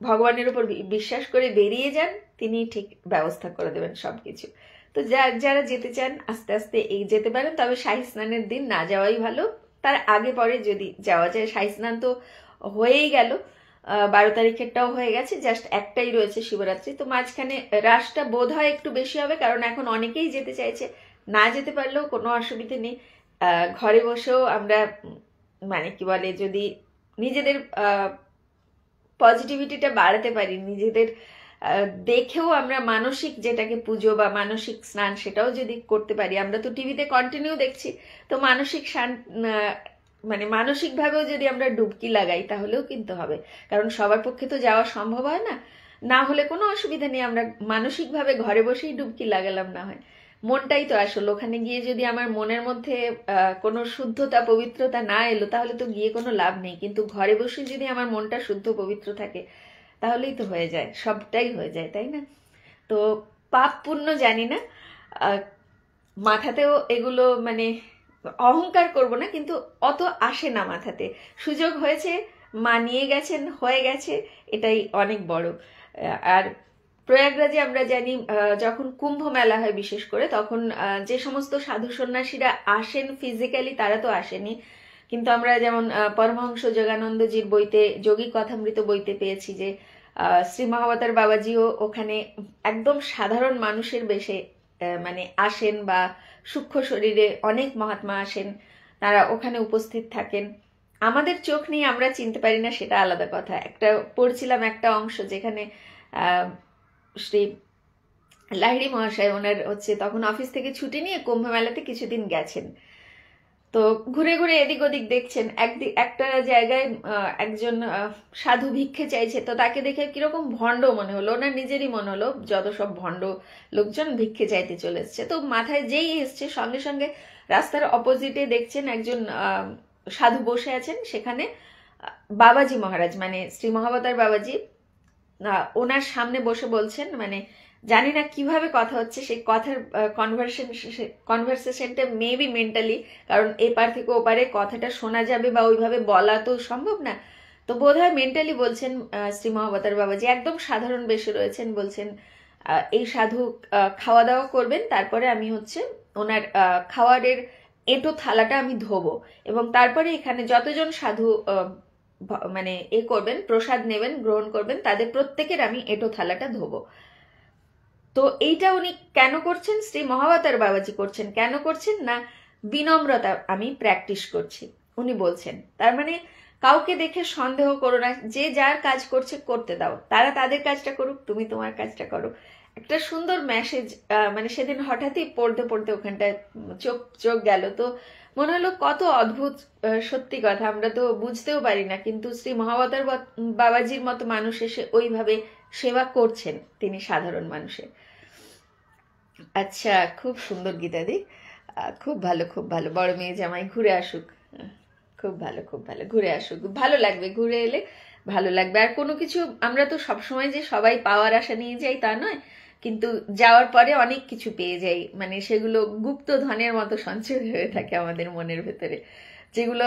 ভগবানের উপর বিশ্বাস করে বেরিয়ে যান, তিনি ঠিক ব্যবস্থা করে দেবেন সবকিছু। তো যারা যেতে চান আস্তে আস্তে এই যেতে পারেন, তবে শাহী স্নানের দিন না যাওয়াই ভালো, তার আগে পরে যদি যাওয়া যায়। শাহী স্নান তো হয়েই গেল, 12 তারিখেরটাও হয়ে গেছে, জাস্ট একটাই রয়েছে শিবরাত্রি। তো মাঝখানে রাশটা বোধ হয় একটু বেশি হবে, কারণ এখন অনেকেই যেতে চাইছে। না যেতে পারলেও কোনো অসুবিধে নেই, ঘরে বসেও আমরা মানে কি বলে, যদি নিজেদের পজিটিভিটিটা বাড়াতে পারি, নিজেদের দেখেও আমরা মানসিক যেটাকে পুজো বা মানসিক স্নান সেটাও যদি করতে পারি। আমরা তো টিভিতে কন্টিনিউ দেখছি, তো মানসিক মানে মানসিকভাবেও যদি আমরা ডুবকি লাগাই তাহলেও কিন্তু হবে, কারণ সবার পক্ষে তো যাওয়া সম্ভব হয় না। না হলে কোনো অসুবিধা নেই, আমরা মানসিকভাবে ঘরে বসেই ডুবকি লাগালাম না হয়। মনটাই তো আসল, ওখানে গিয়ে যদি আমার মনের মধ্যে কোনো শুদ্ধতা পবিত্রতা না এলো তাহলে তো গিয়ে কোনো লাভ নেই। কিন্তু ঘরে বসে যদি আমার মনটা শুদ্ধ পবিত্র থাকে তাহলেই তো হয়ে যায়, সবটাই হয়ে যায়, তাই না? তো পাপ পুণ্য জানি না, মাথাতেও এগুলো মানে অহংকার করব না, কিন্তু অত আসে না মাথাতে। সুযোগ হয়েছে, মা নিয়ে গেছেন, হয়ে গেছে, এটাই অনেক বড়। আর প্রয়াগরাজে আমরা জানি যখন কুম্ভ মেলা হয় বিশেষ করে, তখন যে সমস্ত সাধু সন্ন্যাসীরা আসেন ফিজিক্যালি তারা তো আসেনি, কিন্তু আমরা যেমন পরমহংস যোগানন্দজির বইতে, যোগী কথামৃত বইতে পেয়েছি যে শ্রী মহাবতার বাবাজিও ওখানে একদম সাধারণ মানুষের বেশে মানে আসেন, বা সূক্ষ্ম শরীরে অনেক মহাত্মা আসেন, তারা ওখানে উপস্থিত থাকেন। আমাদের চোখ নেই, আমরা চিনতে পারি না, সেটা আলাদা কথা। একটা পড়ছিলাম একটা অংশ যেখানে শ্রী লাহিড়ী মহাশয়, ওনার হচ্ছে তখন অফিস থেকে ছুটি নিয়ে কুম্ভ মেলাতে কিছুদিন গেছেন। তো ঘুরে ঘুরে এদিক ওদিক দেখছেন, একটা জায়গায় একজন সাধু ভিক্ষে চাইছে। তো তাকে দেখে কিরকম ভণ্ড মনে হলো, ওনার নিজেরই মনে হলো যত সব ভণ্ড লোকজন ভিক্ষে চাইতে চলে এসছে। তো মাথায় যেই এসছে, সঙ্গে সঙ্গে রাস্তার অপোজিটে দেখছেন একজন সাধু বসে আছেন, সেখানে বাবাজি মহারাজ মানে শ্রী মহাবতার বাবাজি ওনার সামনে বসে বলছেন, মানে জানি না কিভাবে কথা হচ্ছে, সেই কথার কনভারসেশনটা মেবি মেন্টালি, কারণ এপার থেকে ওপারে কথাটা শোনা যাবে বা ওইভাবে বলা তো সম্ভব না, তো বোধহয় মেন্টালি বলছেন শ্রী মহাবতার বাবাজি, একদম সাধারণ বেশে রয়েছেন, বলছেন এই সাধু খাওয়া দাওয়া করবেন, তারপরে আমি হচ্ছে ওনার খাওয়ারের এঁটো থালাটা আমি ধোবো, এবং তারপরে এখানে যতজন সাধু মানে এ করবেন, প্রসাদ নেবেন, গ্রহণ করবেন, তাদের প্রত্যেকের আমি এঁটো থালাটা ধোবো। তো এইটা উনি কেন করছেন? শ্রী মহাবতার বাবাজি করছেন। কেন করছেন? না বিনম্রতা আমি প্র্যাকটিস করছি, উনি বলছেন। তার মানে কাউকে দেখে সন্দেহ করো না, যে যার কাজ করছে করতে দাও, তারা তাদের কাজটা করুক, তুমি তোমার কাজটা করো। একটা সুন্দর মেসেজ মানে সেদিন হঠাৎই পড়তে পড়তে ওখানটায় চোখ গেল। তো মনে হলো কত অদ্ভুত, সত্যি কথা, আমরা তো বুঝতেও পারি না, কিন্তু শ্রী মহাবতার বাবাজির মতো মানুষ এসে ওইভাবে সেবা করছেন, তিনি সাধারণ মানুষের। আচ্ছা, খুব সুন্দর গীতাদি, খুব ভালো, খুব ভালো। বড় মেয়ে জামাই ঘুরে আসুক, খুব ভালো, খুব ভালো, ঘুরে আসুক, ভালো লাগবে, ঘুরে এলে ভালো লাগবে। আর কোনো কিছু আমরা তো সবসময় যে সবাই পাওয়ার আশা নিয়ে যাই তা নয়, কিন্তু যাওয়ার পরে অনেক কিছু পেয়ে যাই, মানে সেগুলো গুপ্ত ধনের মতো সঞ্চয় হয়ে থাকে আমাদের মনের ভেতরে, যেগুলো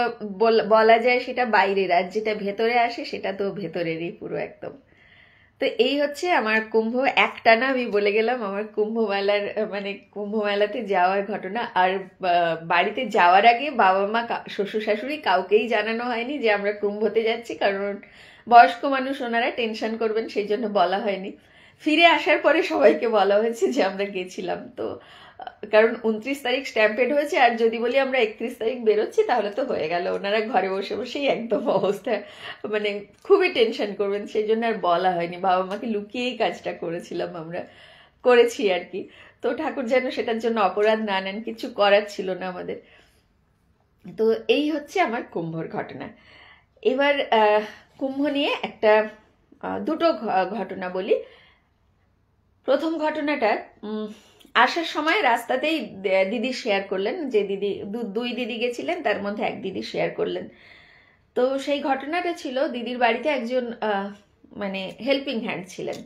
বলা যায় সেটা বাইরের, আর যেটা ভেতরে আসে সেটা তো ভেতরেরই পুরো একদম। তো এই হচ্ছে আমার কুম্ভ, একটানা আমি বলে গেলাম আমার কুম্ভ মেলার মানে কুম্ভ মেলাতে যাওয়ার ঘটনা। আর বাড়িতে যাওয়ার আগে বাবা মা শ্বশুর শাশুড়ি কাউকেই জানানো হয়নি যে আমরা কুম্ভতে যাচ্ছি, কারণ বয়স্ক মানুষ, ওনারা টেনশন করবেন, সেই জন্য বলা হয়নি। ফিরে আসার পরে সবাইকে বলা হয়েছে যে আমরা গেছিলাম। তো কারণ 29 তারিখ স্ট্যাম্পেড হয়েছে, আর যদি বলি আমরা 31 তারিখ বেরোচ্ছি তাহলে তো হয়ে গেল, ওনারা ঘরে বসে বসেই একদম অবস্থা মানে খুবই টেনশন করবেন, সেই জন্য আর বলা হয়নি। বাবা মাকে লুকিয়েই কাজটা করেছিলাম, আমরা করেছি আর কি। তো ঠাকুর যেন সেটার জন্য অপরাধ না নেন, কিছু করার ছিল না আমাদের। তো এই হচ্ছে আমার কুম্ভর ঘটনা। এবার কুম্ভ নিয়ে একটা দুটো ঘটনা বলি। প্রথম ঘটনাটা আসার সময় রাস্তাতেই দিদি শেয়ার করলেন, যে দিদি দুই দিদি গেছিলেন, তার মধ্যে এক দিদি শেয়ার করলেন। তো সেই ঘটনাটা ছিল, দিদির বাড়িতে একজন মানে হেল্পিং হ্যান্ড ছিলেন।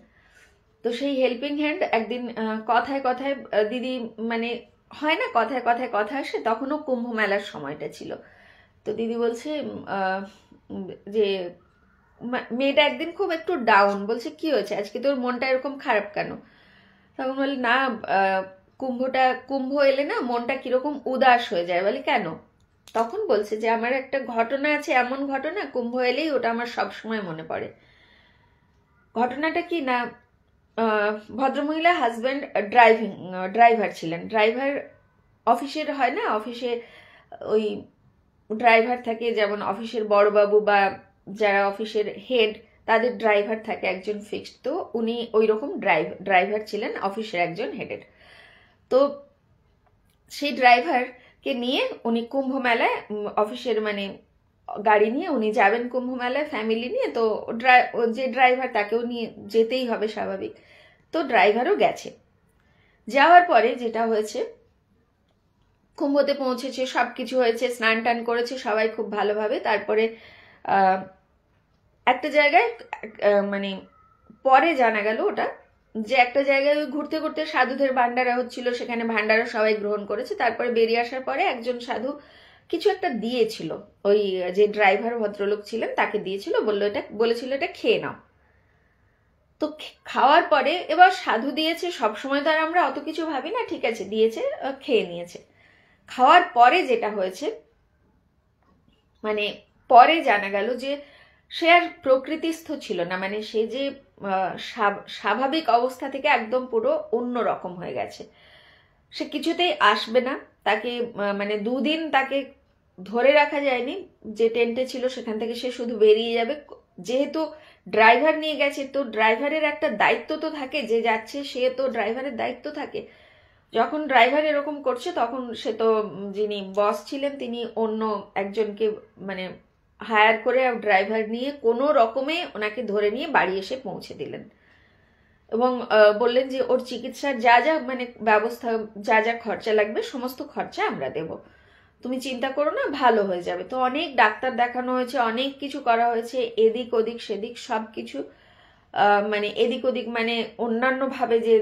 তো সেই হেল্পিং হ্যান্ড একদিন কথায় কথায় দিদি মানে হয় না, কথায় কথায় কথা আসে, তখনও কুম্ভ মেলার সময়টা ছিল। তো দিদি বলছে যে মেয়েটা একদিন খুব একটু ডাউন, বলছে কি হয়েছে আজকে তোর মনটা এরকম খারাপ কেন? তখন বলি না, কুম্ভ এলে না মনটা কিরকম উদাস হয়ে যায়। বলি কেন? তখন বলছে যে আমার একটা ঘটনা আছে, এমন ঘটনা কুম্ভ এলেই ওটা আমার সব সময় মনে পড়ে। ঘটনাটা কি না, ভদ্রমহিলা হাজব্যান্ড ড্রাইভার ছিলেন। ড্রাইভার অফিসের হয় না, অফিসে ওই ড্রাইভার থাকে, যেমন অফিসের বড়বাবু বা যারা অফিসের হেড, তাদের ড্রাইভার থাকে একজন ফিক্সড। তো উনি ওই রকম ড্রাইভার ছিলেন অফিসের একজন হেডের। তো সেই ড্রাইভারকে নিয়ে উনি কুম্ভ মেলায় অফিসের মানে গাড়ি নিয়ে উনি যাবেন কুম্ভ মেলায় ফ্যামিলি নিয়ে। তো যে ড্রাইভার তাকেও নিয়ে যেতেই হবে স্বাভাবিক। তো ড্রাইভারও গেছে। যাওয়ার পরে যেটা হয়েছে, কুম্ভতে পৌঁছেছে, সব কিছু হয়েছে, স্নান টান করেছে সবাই খুব ভালোভাবে। তারপরে একটা জায়গায় মানে পরে জানা গেল ওটা, যে একটা জায়গায় ঘুরতে ঘুরতে সাধুদের ভান্ডারা হচ্ছিল, সেখানে ভান্ডারা সবাই গ্রহণ করেছে। তারপরে বেরিয়ে আসার পরে একজন সাধু কিছু একটা দিয়েছিল, ওই যে ড্রাইভার ভদ্রলোক ছিলেন তাকে দিয়েছিল, বলেছিল এটা খেয়ে নাও। তো খাওয়ার পরে, এবার সাধু দিয়েছে, সবসময় তো আর আমরা অত কিছু ভাবি না, ঠিক আছে দিয়েছে, খেয়ে নিয়েছে। খাওয়ার পরে যেটা হয়েছে, মানে পরে জানা গেল যে সে আর প্রকৃতিস্থ ছিল না, মানে সে যে স্বাভাবিক অবস্থা থেকে একদম পুরো অন্য রকম হয়ে গেছে। সে কিছুতেই আসবে না, তাকে মানে 2 দিন তাকে ধরে রাখা যায়নি, যে টেন্টে ছিল সেখান থেকে সে শুধু বেরিয়ে যাবে। যেহেতু ড্রাইভার নিয়ে গেছে, তো ড্রাইভারের একটা দায়িত্ব তো থাকে, যে যাচ্ছে সে তো ড্রাইভারের দায়িত্ব থাকে। যখন ড্রাইভার এরকম করছে, তখন সে তো যিনি বস ছিলেন তিনি অন্য একজনকে মানে হায়ার করে ড্রাইভার নিয়ে কোনো রকমে ওনাকে ধরে নিয়ে বাড়ি এসে পৌঁছে দিলেন, এবং বললেন যে ওর চিকিৎসার যা যা মানে ব্যবস্থা, যা যা খরচা লাগবে সমস্ত খরচা আমরা দেব, তুমি চিন্তা করো না, ভালো হয়ে যাবে। তো অনেক ডাক্তার দেখানো হয়েছে, অনেক কিছু করা হয়েছে, এদিক ওদিক সেদিক সব কিছু, মানে এদিক ওদিক মানে অন্যান্য ভাবে যে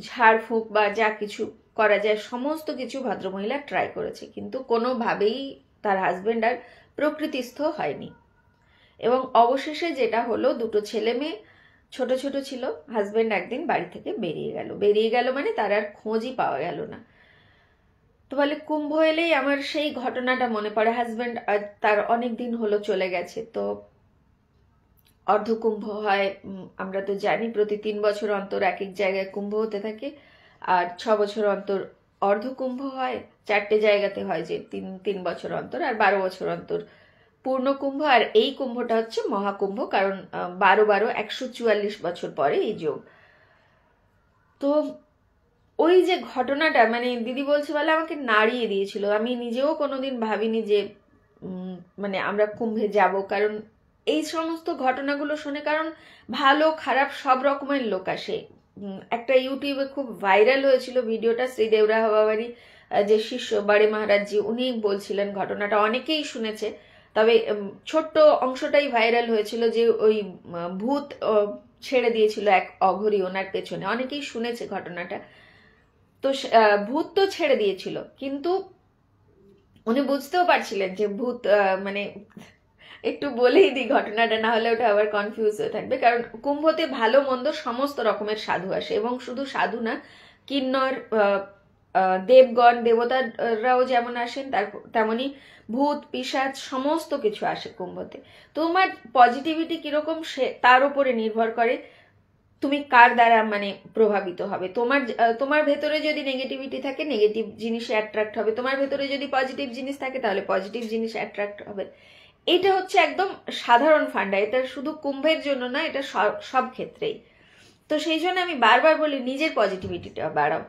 ঝাড়ফুঁক বা যা কিছু করা যায় সমস্ত কিছু ভদ্রমহিলা ট্রাই করেছে, কিন্তু কোনোভাবেই তার হাজবেন্ড আর প্রকৃতিস্থ হয়নি। এবং অবশেষে যেটা হলো, 2টো ছেলে মেয়ে ছোট ছোট ছিল, হাজবেন্ড একদিন বাড়ি থেকে বেরিয়ে গেল মানে তার আর খোঁজই পাওয়া গেল না। তো বলে কুম্ভ এলেই আমার সেই ঘটনাটা মনে পড়ে, হাজবেন্ড তার অনেক দিন হলো চলে গেছে। তো অর্ধকুম্ভ হয়, আমরা তো জানি প্রতি 3 বছর অন্তর এক এক জায়গায় কুম্ভ হতে থাকে, আর 6 বছর অন্তর অর্ধকুম্ভ হয়, 4টে জায়গাতে হয়, যে 3 বছর অন্তর, আর 12 বছর অন্তর পূর্ণ কুম্ভ। আর এই কুম্ভটা হচ্ছে মহাকুম্ভ, কারণ 12 144 বছর পরে এই যোগ। তো ওই যে ঘটনাটা মানে দিদি বলছে বলে আমাকে নাড়িয়ে দিয়েছিল, আমি নিজেও কোনোদিন ভাবিনি যে মানে আমরা কুম্ভে যাব, কারণ এই সমস্ত ঘটনাগুলো শুনে, কারণ ভালো খারাপ সব রকমের লোক আসে। একটা ইউটিউবে খুব ভাইরাল হয়েছিল ভিডিওটা, শ্রী দেওরা বাবারই যে শিষ্য বাড়ি মহারাজজি, উনি বলছিলেন ঘটনাটা, অনেকেই শুনেছে, তবে ছোট্ট অংশটাই ভাইরাল হয়েছিল যে ওই ভূত ছেড়ে দিয়েছিল এক অঘরী ওনার পেছনে, অনেকেই শুনেছে ঘটনাটা। তো ভূত তো ছেড়ে দিয়েছিল, কিন্তু উনি বুঝতেও পারছিলেন যে ভূত মানে একটু বলেই দিই ঘটনাটা, না হলে ওটা আবার কনফিউজ হয়ে থাকবে। কারণ কুম্ভতে ভালো মন্দ সমস্ত রকমের সাধু আসে, এবং শুধু সাধু না, কিন্নর, দেবগণ, দেবতারাও যেমন আসেন, তেমনি ভূত পিশাচ সমস্ত কিছু আসে কুম্ভতে। তোমার পজিটিভিটি কিরকম সে তার উপরে নির্ভর করে তুমি কার দ্বারা মানে প্রভাবিত হবে। তোমার ভেতরে যদি নেগেটিভিটি থাকে, নেগেটিভ জিনিসে অ্যাট্রাক্ট হবে। তোমার ভেতরে যদি পজিটিভ জিনিস থাকে, তাহলে পজিটিভ জিনিস অ্যাট্রাক্ট হবে। এটা হচ্ছে একদম সাধারণ ফান্ডা, এটা শুধু কুম্ভের জন্য না, এটা সব ক্ষেত্রেই। তো সেই জন্য আমি বারবার বলি নিজের পজিটিভিটিটা বাড়াও।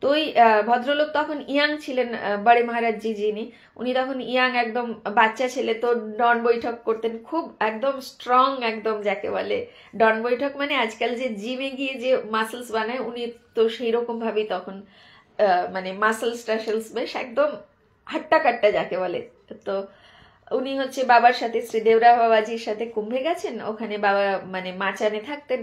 তো ওই ভদ্রলোক তখন ইয়াং ছিলেন, বড়ে মহারাজজি যিনি, উনি তখন ইয়াং, একদম বাচ্চা ছেলে। তো ডন বৈঠক করতেন খুব, একদম স্ট্রং, একদম যাকে বলে ডন বৈঠক মানে আজকাল যে জিমে গিয়ে যে মাসেলস বানায়, উনি তো সেই রকম ভাবেই তখন মানে মাসেলস টাসেলস বেশ একদম হাট্টা কাট্টা যাকে বলে। তো উনি হচ্ছে বাবার সাথে, শ্রীদেবরা বাবাজির সাথে কুম্ভে গেছেন। ওখানে বাবা মানে মাচানে থাকতেন,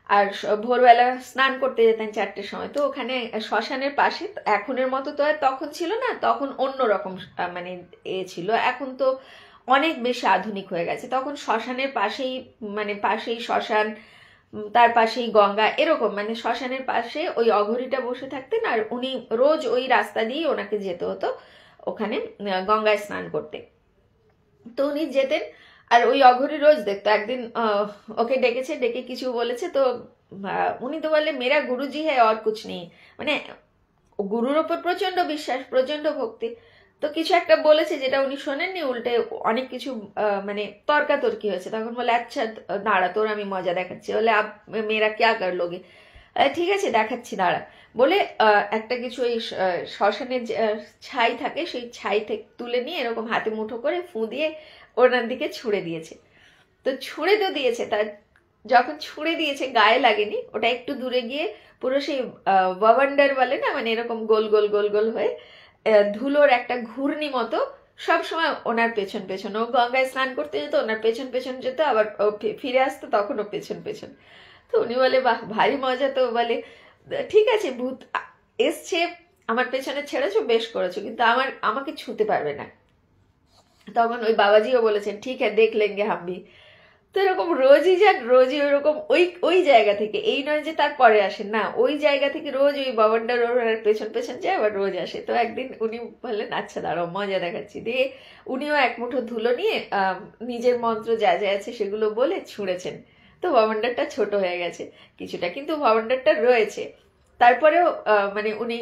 আর ভোরবেলা স্নান করতে যেতেন 4টের সময়। তো ওখানে শ্মশানের পাশে, এখনের মতো তো আর তখন ছিল না, তখন অন্যরকম মানে ছিল। এখন তো অনেক বেশি আধুনিক হয়ে গেছে। তখন শ্মশানের পাশেই, মানে পাশেই শ্মশান, তার পাশেই গঙ্গা, এরকম মানে শ্মশানের পাশে ওই অঘরীটা বসে থাকতেন, আর উনি রোজ ওই রাস্তা দিয়েই ওনাকে যেতে হতো ওখানে গঙ্গায় স্নান করতে। তো উনি যেতেন, আর ওই অঘরী রোজ দেখতো। একদিন ওকে ডেকেছে, ডেকে কিছু বলেছে। তো উনি তো বললে মেরা গুরুজি হ্যায় আর কুছ নেই, মানে গুরুর ওপর প্রচন্ড বিশ্বাস, প্রচন্ড ভক্তি। তো কিছু একটা বলেছে যেটা উনি শোনেননি, উল্টে অনেক কিছু মানে তর্কাতর্কি হয়েছে। তখন বলে আচ্ছা দাঁড়া, তোর আমি মজা দেখাচ্ছি। বলে আপ মেয়েরা ক্যা কর লোগে, ঠিক আছে দেখাচ্ছি দাঁড়া। বলে একটা কিছু ওই শ্মশানের ছাই থাকে, সেই ছাই থেকে তুলে নিয়ে এরকম হাতে মুঠো করে ফু দিয়ে ওনার দিকে ছুঁড়ে দিয়েছে। তো ছুঁড়ে তো দিয়েছে, তার যখন ছুঁড়ে দিয়েছে গায়ে লাগেনি, ওটা একটু দূরে গিয়ে পুরো সেই ওয়ান্ডার বলে না, মানে এরকম গোল গোল গোল গোল হয়ে ধুলোর একটা ঘূর্ণি মতো সব সময় ওনার পেছন পেছন, ও গঙ্গায় স্নান করতে যেত, ওনার পেছন পেছন যেত, আবার ও ফিরে আসতো, তখন ও পেছন পেছন। তো উনি বলে বাহ ভারী মজা। তো বলে ঠিক আছে, ভূত এসছে, আমার পেছনে ছেড়েছো, বেশ করেছো, কিন্তু আমাকে ছুঁতে পারবে না। তখন ওই বাবাজিও বলেছেন ঠিক আছে দেখ লেঙ্গে হাম ভি। তো এরকম রোজই যান, রোজই ওইরকম ওই ওই জায়গা থেকে, এই নয় যে তারপরে আসেন না, ওই জায়গা থেকে রোজ ওই বাবান্ডার ওর পেছন পেছন যায়, আবার রোজ আসে। তো একদিন উনি বললেন আচ্ছা দাঁড়াও মজা দেখাচ্ছি, দিয়ে উনিও এক মুঠো ধুলো নিয়ে নিজের মন্ত্র যা যা আছে সেগুলো বলে ছুঁড়েছেন। তো বাবান্ডারটা ছোট হয়ে গেছে কিছুটা, কিন্তু বাবান্ডারটা রয়েছে। তারপরেও মানে উনি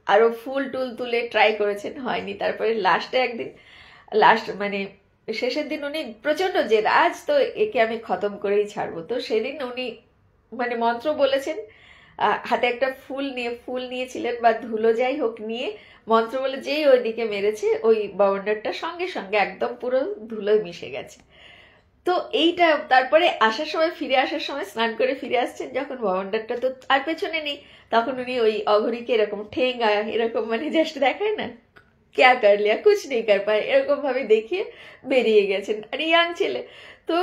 আরো ফুল টুল তুলে ট্রাই করেছেন, হয়নি। তারপরে লাস্টে একদিন, লাস্ট মানে শেষের দিন উনি প্রচন্ড জেদ, আজ তো একে আমি খতম করেই ছাড়বো। তো সেদিন উনি মানে মন্ত্র বলেছেন, হাতে একটা ফুল নিয়েছিলেন বা ধুলো যাই হোক নিয়ে মন্ত্র বলে যেই ওইদিকে মেরেছে, ওই বাউন্ডারটা সঙ্গে সঙ্গে একদম পুরো ধুলোয় মিশে গেছে। তো এইটা তারপরে আসার সময়, ফিরে আসার সময় স্নান করে ফিরে আসছেন যখন, বাউন্ডারটা তো আর পেছনে নেই। তখন উনি ওই অঘরীকে এরকম ঠেঙ্গা এরকম মানে জাস্ট দেখায় না, ক্যা কর লিয়া কুছ নেই কর পায়, এরকম ভাবে দেখিয়ে বেরিয়ে গেছেন, আর ইয়াং ছেলে। তো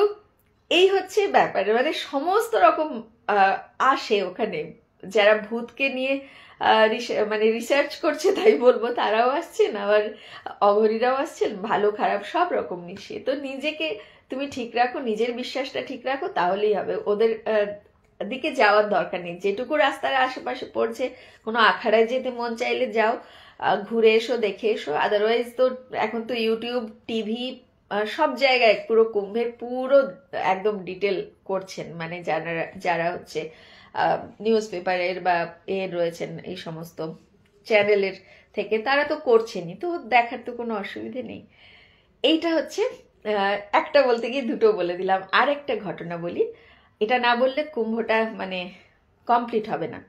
এই হচ্ছে ব্যাপার, মানে সমস্ত রকম আসে ওখানে। যারা ভূতকে নিয়ে মানে রিসার্চ করছে তাই বলবো, তারাও আসছেন, আবার অঘরীরাও আসছেন, ভালো খারাপ সব রকম মিশিয়ে। তো নিজেকে তুমি ঠিক রাখো, নিজের বিশ্বাসটা ঠিক রাখো, তাহলেই হবে। ওদের দিকে যাওয়ার দরকার নেই। যেটুকু রাস্তার আশেপাশে পড়ছে, কোনো আখাড়ায় যেতে মন চাইলে যাও, ঘুরে এসো, দেখে এসো। আদারওয়াইজ তো এখন তো ইউটিউব, টিভি, সব জায়গায় পুরো কুম্ভের পুরো একদম ডিটেল করছেন, মানে যারা যারা হচ্ছে নিউজ পেপারের বা এর রয়েছেন এই সমস্ত চ্যানেলের থেকে, তারা তো করছেনই, তো দেখার তো কোনো অসুবিধে নেই। এইটা হচ্ছে একটা বলতে গিয়ে দুটো বলে দিলাম। আর একটা ঘটনা বলি, এটা না বললে কুম্ভটা মানে কমপ্লিট হবে না।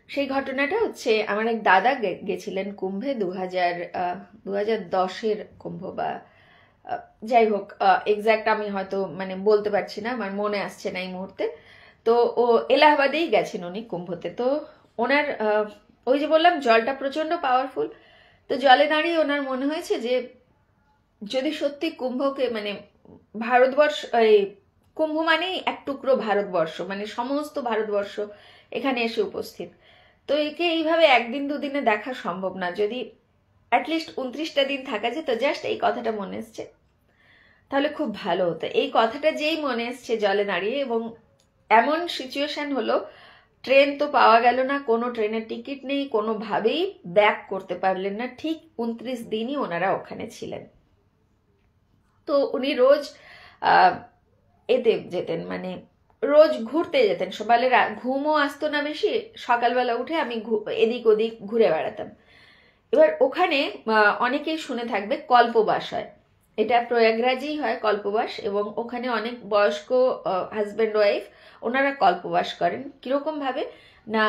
সেই ঘটনাটা হচ্ছে, আমার এক দাদা গেছিলেন কুম্ভে 2010-এর কুম্ভ, বা যাই হোক এক্সাক্ট আমি হয়তো মানে বলতে পারছি না, আমার মনে আসছে না এই মুহূর্তে। তো ও এলাহাবাদেই গেছেন উনি কুম্ভতে। তো ওনার ওই যে বললাম জলটা প্রচন্ড পাওয়ারফুল। তো জলে দাঁড়িয়ে ওনার মনে হয়েছে যে যদি সত্যি কুম্ভকে মানে ভারতবর্ষ, এই কুম্ভ মানেই এক টুকরো ভারতবর্ষ, মানে সমস্ত ভারতবর্ষ এখানে এসে উপস্থিত। তো একে এইভাবে একদিন দুদিনে দেখা সম্ভব না। যদি অ্যাটলিস্ট 29টা দিন থাকা যেত, জাস্ট এই কথাটা মনে এসছে, তাহলে খুব ভালো হতো। এই কথাটা যেই মনে এসছে জলে দাঁড়িয়ে, এবং এমন সিচুয়েশন হলো, ট্রেন তো পাওয়া গেল না, কোনো ট্রেনের টিকিট নেই, কোনোভাবেই ব্যাক করতে পারলেন না। ঠিক 29 দিনই ওনারা ওখানে ছিলেন। তো উনি রোজ এতে যেতেন, মানে রোজ ঘুরতে যেতেন। সকালে ঘুমও আসতো না বেশি, সকালবেলা উঠে আমি এদিক ওদিক ঘুরে বেড়াতাম। এবার ওখানে অনেকেই শুনে থাকবে কল্পবাস হয়, এটা প্রয়াগরাজেই হয় কল্পবাস, এবং ওখানে অনেক বয়স্ক হাজব্যান্ড ওয়াইফ ওনারা কল্পবাস করেন। কিরকম ভাবে না,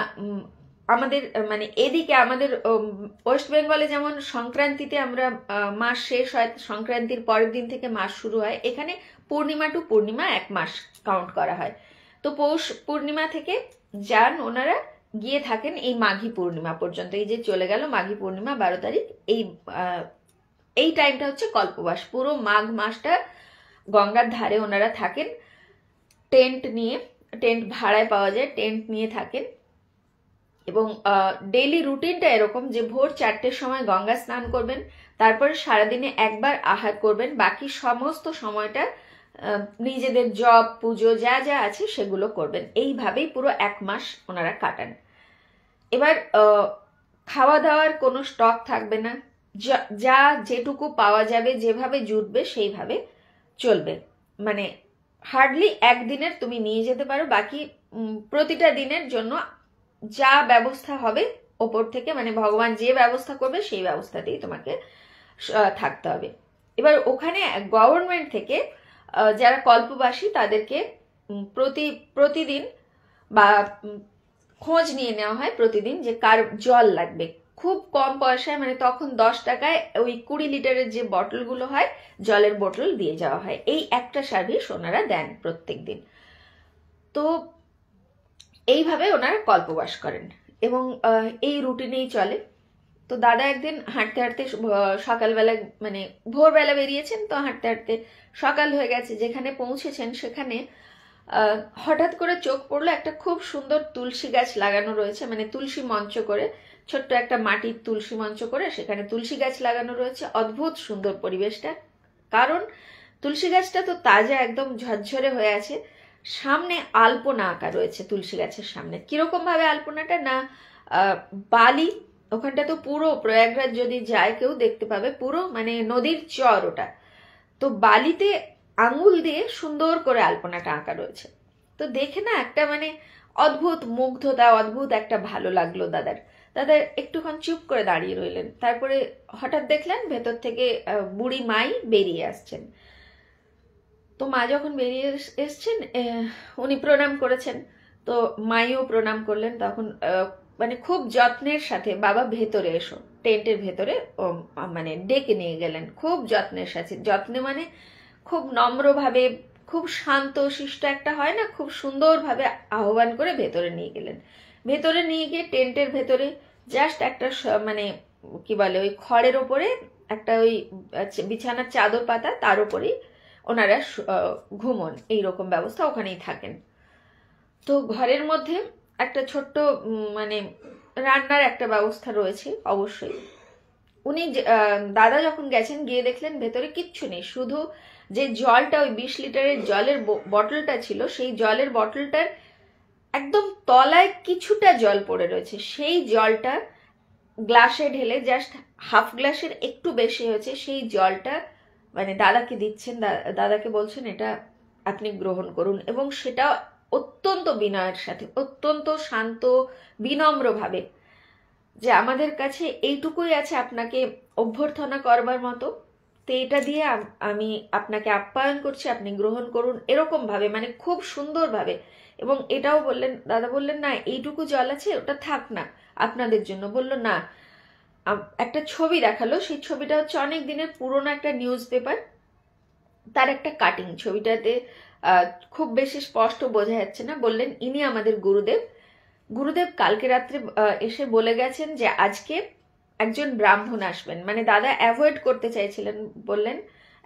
আমাদের মানে এদিকে আমাদের ওয়েস্ট বেঙ্গলে যেমন সংক্রান্তিতে আমরা মাস শেষ হয়, সংক্রান্তির পরের দিন থেকে মাস শুরু হয়, এখানে পূর্ণিমা টু পূর্ণিমা 1 মাস কাউন্ট করা হয়। তো পৌষ পূর্ণিমা থেকে যান ওনারা, গিয়ে থাকেন এই মাঘী পূর্ণিমা পর্যন্ত। এই যে চলে গেল মাঘী পূর্ণিমা 12 তারিখ, এই টাইমটা হচ্ছে কল্পবাস। পুরো মাঘ মাসটা গঙ্গার ধারে ওনারা থাকেন, টেন্ট নিয়ে, টেন্ট ভাড়ায় পাওয়া যায়, টেন্ট নিয়ে থাকেন। এবং ডেইলি রুটিনটা এরকম যে ভোর 4টের সময় গঙ্গা স্নান করবেন, তারপরে সারাদিনে একবার আহার করবেন, বাকি সমস্ত সময়টা নিজেদের জপ পুজো যা যা আছে সেগুলো করবেন। এইভাবেই পুরো 1 মাস ওনারা কাটান। এবার খাওয়া দাওয়ার কোনো স্টক থাকবে না, যা যেটুকু পাওয়া যাবে, যেভাবে জুটবে সেইভাবে চলবে। মানে হার্ডলি একদিনের তুমি নিয়ে যেতে পারো, বাকি প্রতিটা দিনের জন্য যা ব্যবস্থা হবে ওপর থেকে, মানে ভগবান যে ব্যবস্থা করবে সেই ব্যবস্থাতেই তোমাকে থাকতে হবে। এবার ওখানে গভর্নমেন্ট থেকে যারা কল্পবাসী তাদেরকে প্রতিদিন বা খোঁজ নিয়ে নেওয়া হয় প্রতিদিন যে কার জল লাগবে। খুব কম পয়সায়, মানে তখন 10 টাকায় ওই 20 লিটারের যে বটলগুলো হয়, জলের বোতল দিয়ে যাওয়া হয়। এই একটা সার্ভিস ওনারা দেন প্রত্যেক দিন। তো এইভাবে ওনারা কল্পবাস করেন এবং এই রুটিনেই চলে। তো দাদা একদিন হাঁটতে হাঁটতে, সকালবেলা মানে ভোরবেলা বেরিয়েছেন, তো হাঁটতে হাঁটতে সকাল হয়ে গেছে, যেখানে পৌঁছেছেন সেখানে হঠাৎ করে চোখ পড়লো একটা খুব সুন্দর তুলসী গাছ লাগানো রয়েছে, মানে তুলসী মঞ্চ করে, ছোট্ট একটা মাটির তুলসী মঞ্চ করে সেখানে তুলসী গাছ লাগানো রয়েছে। অদ্ভুত সুন্দর পরিবেশটা, কারণ তুলসী গাছটা তো তাজা, একদম ঝরঝরে হয়ে আছে। সামনে আলপনা আঁকা রয়েছে তুলসী গাছের সামনে। কিরকম ভাবে আলপনাটা না, বালি, ওখানটা তো পুরো প্রয়াগরাজ যদি যায় কেউ দেখতে পাবে, পুরো মানে নদীর চর ওটা, তো বালিতে আঙুল দিয়ে সুন্দর করে আলপনাটা আঁকা রয়েছে। তো দেখে না একটা মানে অদ্ভুত মুগ্ধতা, অদ্ভুত একটা ভালো লাগলো দাদার। দাদা একটুক্ষণ চুপ করে দাঁড়িয়ে রইলেন, তারপরে হঠাৎ দেখলেন ভেতর থেকে বুড়ি মাই বেরিয়ে আসছেন। তো মা যখন বেরিয়ে এসছেন, উনি প্রণাম করেছেন, তো মাইও প্রণাম করলেন। তখন মানে খুব যত্নের সাথে, বাবা ভেতরে এসো, টেন্টের ভেতরে মানে ডেকে নিয়ে গেলেন খুব যত্নের সাথে। যত্নে মানে খুব নম্রভাবে, খুব শান্ত শিষ্ট একটা হয় না, খুব সুন্দরভাবে আহ্বান করে ভেতরে নিয়ে গেলেন। ভেতরে নিয়ে গিয়ে টেন্টের ভেতরে জাস্ট একটা মানে কি বলে ওই খড়ের ওপরে একটা ওই বিছানার চাদর পাতা, তার উপরেই ওনারা ঘুমন, এইরকম ব্যবস্থা, ওখানেই থাকেন। তো ঘরের মধ্যে একটা ছোট্ট মানে রান্নার একটা ব্যবস্থা রয়েছে অবশ্যই। উনি দাদা যখন গেছেন, গিয়ে দেখলেন ভেতরে কিচ্ছু নেই, শুধু যে জলটা, ওই 20 লিটারের জলের বটলটা ছিল, সেই জলের বটলটার একদম তলায় কিছুটা জল পড়ে রয়েছে। সেই জলটা গ্লাসে ঢেলে, জাস্ট হাফ গ্লাসের একটু বেশি হয়েছে, সেই জলটা মানে দাদাকে দিচ্ছেন, দাদাকে বলছেন এটা আপনি গ্রহণ করুন। এবং সেটা অত্যন্ত বিনয়ের সাথে, অত্যন্ত শান্ত বিনম্র ভাবে, যে আমাদের কাছে এইটুকুই আছে আপনাকে অভ্যর্থনা করবার মতো, তো এটা দিয়ে আমি আপনাকে আপ্যায়ন করছি, আপনি গ্রহণ করুন, এরকম ভাবে, মানে খুব সুন্দর ভাবে। এবং এটাও বললেন, দাদা বললেন না এইটুকু জল আছে, ওটা থাক না আপনাদের জন্য। বললো না, একটা ছবি দেখালো, সেই ছবিটা হচ্ছে অনেক দিনের পুরোনো একটা নিউজ পেপার, তার একটা কাটিং। ছবিটাতে খুব বেশি স্পষ্ট বোঝা যাচ্ছে না। বললেন ইনি আমাদের গুরুদেব। গুরুদেব কালকে রাত্রে এসে বলে গেছেন যে আজকে একজন ব্রাহ্মণ আসবেন। মানে দাদা অ্যাভয়েড করতে চাইছিলেন, বললেন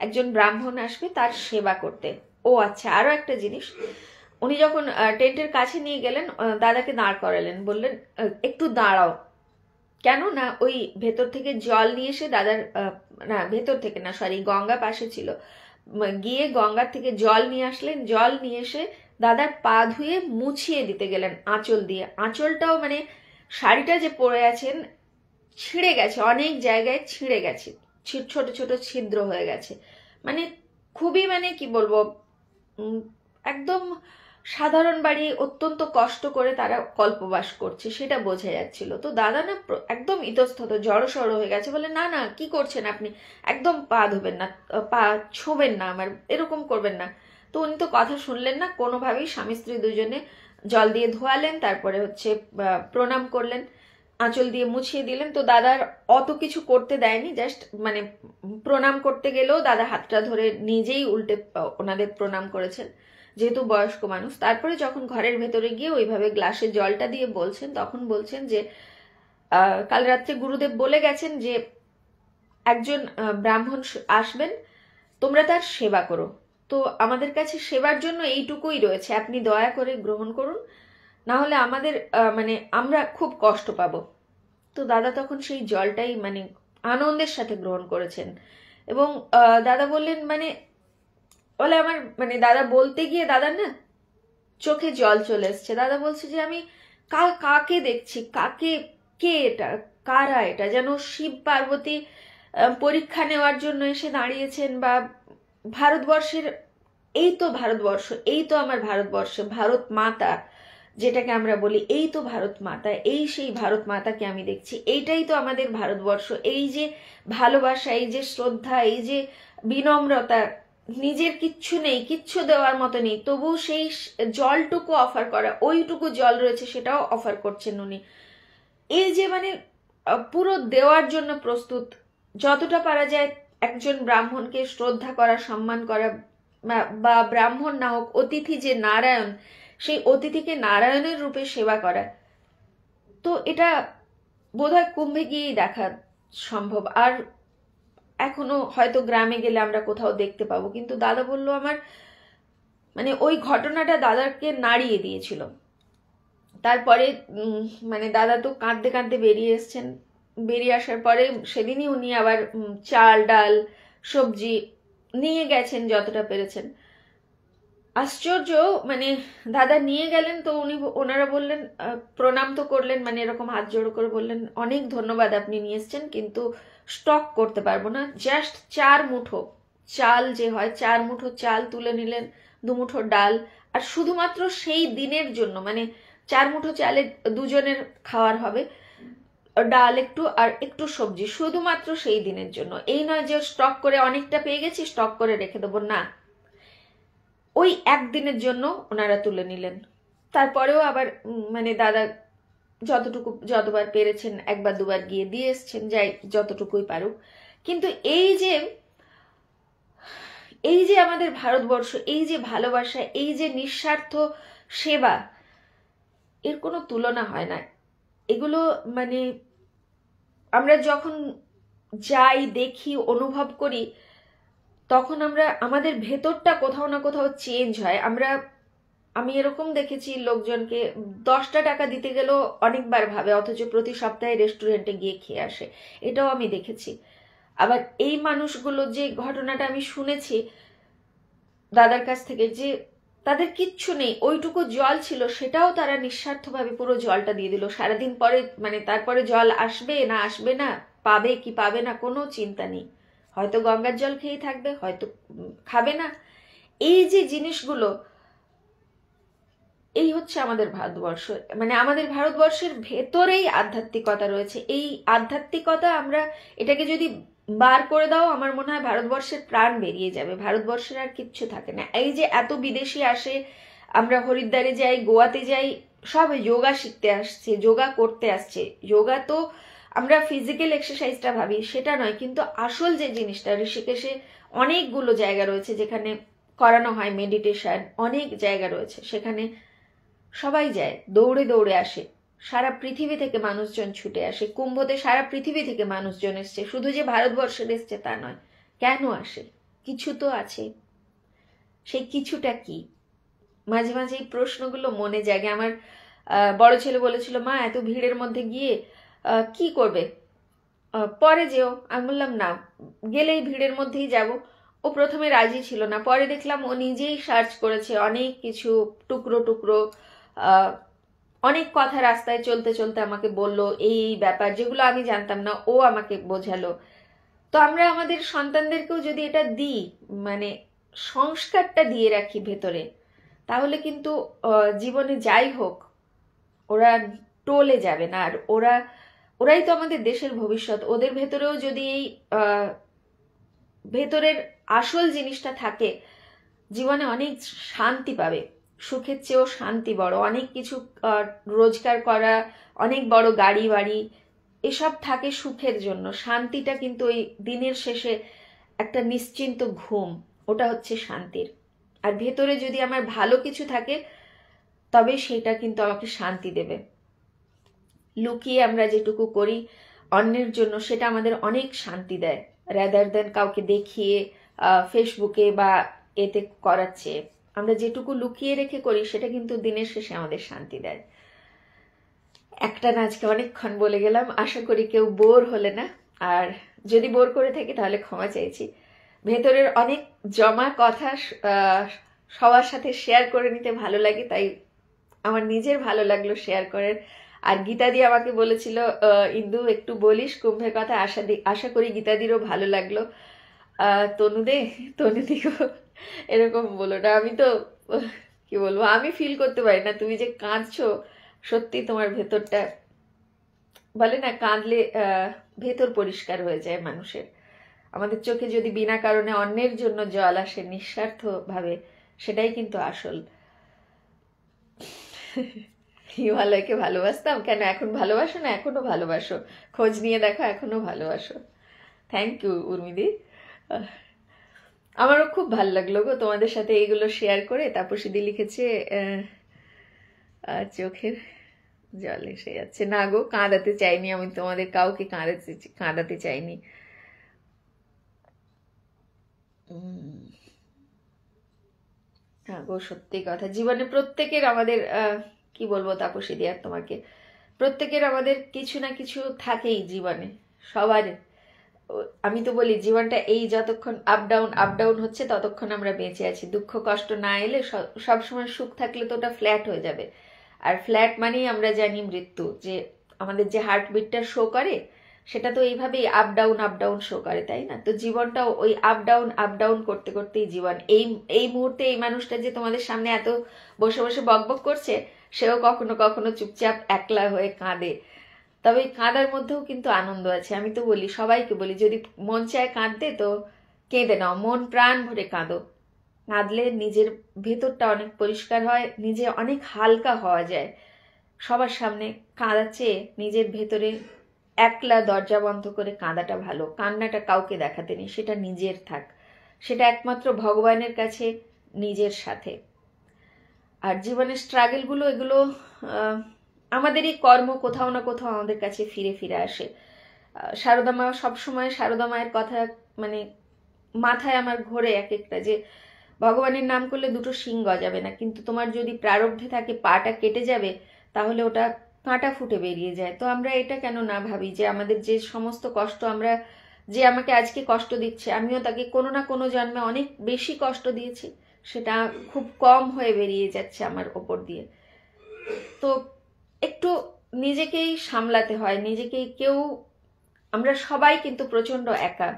একজন ব্রাহ্মণ আসবে তার সেবা করতে। ও আচ্ছা, আরো একটা জিনিস, উনি যখন টেন্টের কাছে নিয়ে গেলেন, দাদাকে দাঁড় করালেন, বললেন একটু দাঁড়াও। কেন না, ওই ভেতর থেকে জল নিয়ে এসে দাদার না ভেতর থেকে না, সরি, গঙ্গা পাশে ছিল, গিয়ে গঙ্গার থেকে জল নিয়ে আসলেন, জল নিয়ে এসে দাদার পা ধুয়ে মুছিয়ে দিতে গেলেন আঁচল দিয়ে। আঁচলটাও মানে শাড়িটা যে পরে আছেন ছিঁড়ে গেছে, অনেক জায়গায় ছিঁড়ে গেছে, ছোট ছোট ছিদ্র হয়ে গেছে, মানে খুবই মানে কি বলবো, একদম সাধারণ বাড়ি, অত্যন্ত কষ্ট করে তারা কল্পবাস করছে সেটা বোঝা যাচ্ছিল। তো দাদা না একদম ইতস্তত জড়সড় হয়ে গেছে, বলে না না কি করছেন আপনি, একদম পা ধোবেন না, পা ছোবেন না আমার, এরকম করবেন না। তো উনি তো কথা শুনলেন না কোনোভাবেই, স্বামী স্ত্রী দুজনে জল দিয়ে ধোয়ালেন, তারপরে হচ্ছে প্রণাম করলেন, আঁচল দিয়ে মুছিয়ে দিলেন। তো দাদার অত কিছু করতে দেয়নি, জাস্ট মানে প্রণাম করতে গেলেও দাদা হাতটা ধরে নিজেই উল্টে ওনাদের প্রণাম করেছেন, যেহেতু বয়স্ক মানুষ। তারপরে যখন ঘরের ভেতরে গিয়ে ওইভাবে গ্লাসে জলটা দিয়ে বলছেন, তখন বলছেন যে কাল রাত্রে গুরুদেব বলে গেছেন যে একজন ব্রাহ্মণ আসবেন, তোমরা তার সেবা করো। তো আমাদের কাছে সেবার জন্য এইটুকুই রয়েছে, আপনি দয়া করে গ্রহণ করুন, না হলে আমাদের মানে আমরা খুব কষ্ট পাবো। তো দাদা তখন সেই জলটাই মানে আনন্দের সাথে গ্রহণ করেছেন। এবং দাদা বললেন মানে বলে আমার মানে দাদা বলতে গিয়ে দাদার না চোখে জল চলে এসছে। দাদা বলছে যে আমি কাকে দেখছি, কাকে, কে এটা, কারা এটা, যেন শিব পার্বতী পরীক্ষা নেওয়ার জন্য এসে দাঁড়িয়েছেন, বা ভারতবর্ষের, এই তো ভারতবর্ষ, এই তো আমার ভারতবর্ষ, ভারত মাতা যেটাকে আমরা বলি, এই তো ভারত মাতা, এই সেই ভারত মাতাকে আমি দেখছি, এইটাই তো আমাদের ভারতবর্ষ। এই যে ভালোবাসা, এই যে শ্রদ্ধা, এই যে বিনম্রতা, নিজের কিচ্ছু নেই, কিচ্ছু দেওয়ার মতো নেই, তবু সেই জলটুকু অফার করা, ওইটুকু জল রয়েছে সেটাও অফার করছেন উনি। এই যে মানে পুরো দেওয়ার জন্য প্রস্তুত, যতটা পারা যায় একজন ব্রাহ্মণকে শ্রদ্ধা করা, সম্মান করা, বা ব্রাহ্মণ না হোক, অতিথি যে নারায়ণ, সেই অতিথিকে নারায়ণের রূপে সেবা করা। তো এটা বোধহয় কুম্ভে গিয়েই দেখা সম্ভব, আর এখনো হয়তো গ্রামে গেলে আমরা কোথাও দেখতে পাবো। কিন্তু দাদা বলল আমার মানে ওই ঘটনাটা দাদাকে নাড়িয়ে দিয়েছিল। তারপরে মানে দাদা তো কাঁদতে কাঁদতে বেরিয়ে এসছেন, বেরিয়ে আসার পরে সেদিনই উনি আবার চাল ডাল সবজি নিয়ে গেছেন যতটা পেরেছেন। আশ্চর্য, মানে দাদা নিয়ে গেলেন, তো ওনারা বললেন, প্রণাম তো করলেন, মানে এরকম হাত জোড়ো করে বললেন অনেক ধন্যবাদ আপনি নিয়ে এসছেন, কিন্তু স্টক করতে পারবো না। জাস্ট 4 মুঠো চাল যে হয়, 4 মুঠো চাল তুলে নিলেন, 2 মুঠো ডাল, আর শুধুমাত্র সেই দিনের জন্য, মানে 4 মুঠো চালে দুজনের খাওয়ার হবে, ডাল একটু আর একটু সবজি, শুধুমাত্র সেই দিনের জন্য। এই নয় যে স্টক করে অনেকটা পেয়ে গেছি স্টক করে রেখে দেবো, না, ওই একদিনের জন্য ওনারা তুলে নিলেন। তারপরেও আবার মানে দাদা যতবার পেরেছেন একবার দুবার গিয়ে দিয়ে এসছেন, যাই যতটুকুই পারুক। কিন্তু এই যে আমাদের ভারতবর্ষ, এই যে ভালোবাসা, এই যে নিঃস্বার্থ সেবা, এর কোনো তুলনা হয় না। এগুলো মানে আমরা যখন যাই, দেখি, অনুভব করি, তখন আমরা আমাদের ভেতরটা কোথাও না কোথাও চেঞ্জ হয়। আমি এরকম দেখেছি লোকজনকে 10টা টাকা দিতে গেলেও অনেকবার ভাবে, অথচ প্রতি সপ্তাহে রেস্টুরেন্টে গিয়ে খেয়ে আসে, এটাও আমি দেখেছি। আবার এই মানুষগুলো, যে ঘটনাটা আমি শুনেছি দাদার কাছ থেকে, যে তাদের কিচ্ছু নেই, ওইটুকু জল ছিল, সেটাও তারা নিঃস্বার্থভাবে পুরো জলটা দিয়ে দিল। সারাদিন পরে মানে তারপরে জল আসবে না আসবে না, পাবে কি পাবে না, কোনো চিন্তা নেই, হয়তো গঙ্গার জল খেয়েই থাকবে, হয়তো খাবে না। এই যে জিনিসগুলো, এই হচ্ছে আমাদের ভারতবর্ষ। মানে আমাদের ভারতবর্ষের ভেতরেই আধ্যাত্মিকতা রয়েছে। এই আধ্যাত্মিকতা আমরা এটাকে যদি বার করে দাও, আমার মনে হয় ভারতবর্ষের প্রাণ বেরিয়ে যাবে, ভারতবর্ষের আর কিচ্ছু থাকে না। এই যে এত বিদেশি আসে, আমরা হরিদ্বারে যাই, গোয়াতে যাই, সব যোগা শিখতে আসছে, যোগা করতে আসছে। যোগা তো আমরা ফিজিক্যাল এক্সারসাইজটা ভাবি, সেটা নয়, কিন্তু আসল যে জিনিসটা, ঋষিকেশে অনেকগুলো জায়গা রয়েছে যেখানে করানো হয় মেডিটেশন, অনেক জায়গা রয়েছে, সেখানে সবাই যায়, দৌড়ে দৌড়ে আসে, সারা পৃথিবী থেকে মানুষজন ছুটে আসে। কুম্ভতে সারা পৃথিবী থেকে মানুষজন এসছে, শুধু যে ভারতবর্ষের এসছে তা নয়। কেন আসে? কিছু তো আছে, সেই কিছুটা কি? মাঝে মাঝে এই প্রশ্নগুলো মনে জাগে। আমার বড় ছেলে বলেছিল, মা এত ভিড়ের মধ্যে গিয়ে কি করবে, পরে যেও। আমি বললাম না, গেলেই ভিড়ের মধ্যেই যাব। ও প্রথমে রাজি ছিল না, পরে দেখলাম ও নিজেই সার্চ করেছে অনেক কিছু, টুকরো টুকরো অনেক কথা রাস্তায় চলতে চলতে আমাকে বলল, এই ব্যাপার যেগুলো আমি জানতাম না ও আমাকে বোঝালো। তো আমরা আমাদের সন্তানদেরকেও যদি এটা দিই, মানে সংস্কারটা দিয়ে রাখি ভেতরে, তাহলে কিন্তু জীবনে যাই হোক ওরা টলে যাবে না। আর ওরাই তো আমাদের দেশের ভবিষ্যৎ। ওদের ভেতরেও যদি এই ভেতরের আসল জিনিসটা থাকে, জীবনে অনেক শান্তি পাবে। সুখের চেয়েও শান্তি বড়। অনেক কিছু রোজগার করা, অনেক বড় গাড়ি বাড়ি, এসব থাকে সুখের জন্য। শান্তিটা কিন্তু ওই দিনের শেষে একটা নিশ্চিন্ত ঘুম, ওটা হচ্ছে শান্তির। আর ভেতরে যদি আমার ভালো কিছু থাকে, তবে সেটা কিন্তু আমাকে শান্তি দেবে। লুকিয়ে আমরা যেটুকু করি অন্যের জন্য, সেটা আমাদের অনেক শান্তি দেয়, রাদার দেন কাউকে দেখিয়ে ফেসবুকে বা এতে করাচ্ছে। আমরা যেটুকু লুকিয়ে রেখে করি সেটা কিন্তু দিনের শেষে আমাদের শান্তি দেয়। একটা না আজকে অনেকক্ষণ বলে গেলাম, আশা করি কেউ বোর হলে না। আর যদি বোর করে থাকি তাহলে ক্ষমা চাইছি। ভেতরের অনেক জমা কথা সবার সাথে শেয়ার করে নিতে ভালো লাগে, তাই আমার নিজের ভালো লাগলো শেয়ার করার। আর গীতাদি আমাকে বলেছিল, ইন্দু একটু বলিস কুম্ভের কথা। আশা করি গীতাদিরও ভালো লাগলো। তনুদিকেও এরকম বলো না। আমি তো কি বলবো, আমি ফিল করতে পারি না তুমি যে কাঁদছো। সত্যি তোমার ভেতরটা, বলে না কাঁদলে ভেতর পরিষ্কার হয়ে যায় মানুষের। আমাদের চোখে যদি বিনা কারণে অন্যের জন্য জল আসে নিঃস্বার্থ ভাবে, সেটাই কিন্তু আসল। হিমালয়কে ভালোবাসতাম, কেন এখন ভালোবাসো না? এখনো ভালোবাসো, খোঁজ নিয়ে দেখো, এখনো ভালোবাসো। থ্যাংক ইউ উর্মিদি। আমারও খুব ভালো লাগলো গো তোমাদের সাথে এইগুলো শেয়ার করে। তাপসীদি লিখেছে চোখের জল এসে যাচ্ছে। না গো, কাঁদাতে চাইনি আমি, তোমাদের কাউকে কাঁদাতে চাইনি। হ্যাঁ গো, সত্যি কথা। জীবনে প্রত্যেকের আমাদের কি বলবো তাপসীদি আর তোমাকে, প্রত্যেকের আমাদের কিছু না কিছু থাকেই জীবনে, সবার। আমি তো বলি জীবনটা এই যতক্ষণ আপ ডাউন হচ্ছে ততক্ষণ আমরা বেঁচে আছি। দুঃখ কষ্ট না এলে, সব সময় সুখ থাকলে তো ওটা ফ্ল্যাট হয়ে যাবে। আর ফ্ল্যাট মানেই আমরা জানি মৃত্যু। যে আমাদের যে হার্টবিটটা শো করে, সেটা তো এইভাবেই আপ ডাউন শো করে, তাই না? তো জীবনটাও ওই আপ ডাউন করতে করতেই জীবন। এই মুহূর্তে এই মানুষটা যে তোমাদের সামনে এত বসে বসে বকবক করছে, সেও কখনো কখনো চুপচাপ একলা হয়ে কাঁদে। তবে এই কাঁদার মধ্যেও কিন্তু আনন্দ আছে। আমি তো বলি, সবাইকে বলি, যদি মন চায় কাঁদতে তো কেঁদে নাও, মন প্রাণ ভরে কাঁদো। কাঁদলে নিজের ভেতরটা অনেক পরিষ্কার হয়, নিজে অনেক হালকা হওয়া যায়। সবার সামনে কাঁদার চেয়ে নিজের ভেতরে একলা দরজা বন্ধ করে কাঁদাটা ভালো। কান্নাটা কাউকে দেখাতে নেই, সেটা নিজের থাক। সেটা একমাত্র ভগবানের কাছে, নিজের সাথে। আর জীবনের স্ট্রাগলগুলো, এগুলো আমাদেরই কর্ম কোথাও না কোথাও আমাদের কাছে ফিরে ফিরে আসে। সারদা মা, সবসময় সারদা মায়ের কথা মানে মাথায় আমার ঘোরে এক একটা, যে ভগবানের নাম করলে দুটো শিং গজাবে না, কিন্তু তোমার যদি প্রারব্ধে থাকে পাটা কেটে যাবে, তাহলে ওটা কাঁটা ফুটে বেরিয়ে যায়। তো আমরা এটা কেন না ভাবি যে আমাদের যে সমস্ত কষ্ট, আমরা যে আমাকে আজকে কষ্ট দিচ্ছে, আমিও তাকে কোনো না কোনো জন্মে অনেক বেশি কষ্ট দিয়েছি, সেটা খুব কম হয়ে বেরিয়ে যাচ্ছে আমার ওপর দিয়ে। তো একটু নিজেকেই সামলাতে হয়, নিজেকেই। আমরা সবাই কিন্তু প্রচন্ড একা,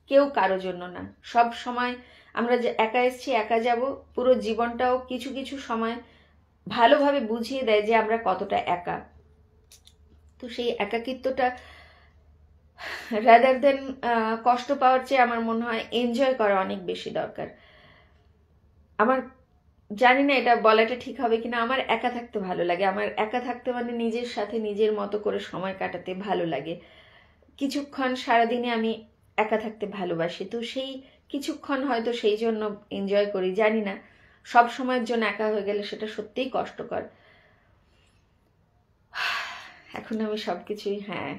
কেউ কারো জন্য না। সব সময় আমরা যে একা এসছি, একা যাব, পুরো জীবনটাও কিছু কিছু সময় ভালোভাবে বুঝিয়ে দেয় যে আমরা কতটা একা। তো সেই একাকিত্বটা রাদার দেন কষ্ট পাওয়ার চেয়ে আমার মনে হয় এনজয় করা অনেক বেশি দরকার। আমার জানি না এটা বলাটা ঠিক হবে কিনা, আমার একা থাকতে ভালো লাগে। আমার একা থাকতে মানে নিজের সাথে নিজের মতো করে সময় কাটাতে ভালো লাগে। কিছুক্ষণ সারাদিনে আমি একা থাকতে ভালোবাসি। তো সেই কিছুক্ষণ হয়তো সেই জন্য এনজয় করি। জানি না, সব সময়ের জন্য একা হয়ে গেলে সেটা সত্যিই কষ্টকর। এখন আমি সবকিছুই, হ্যাঁ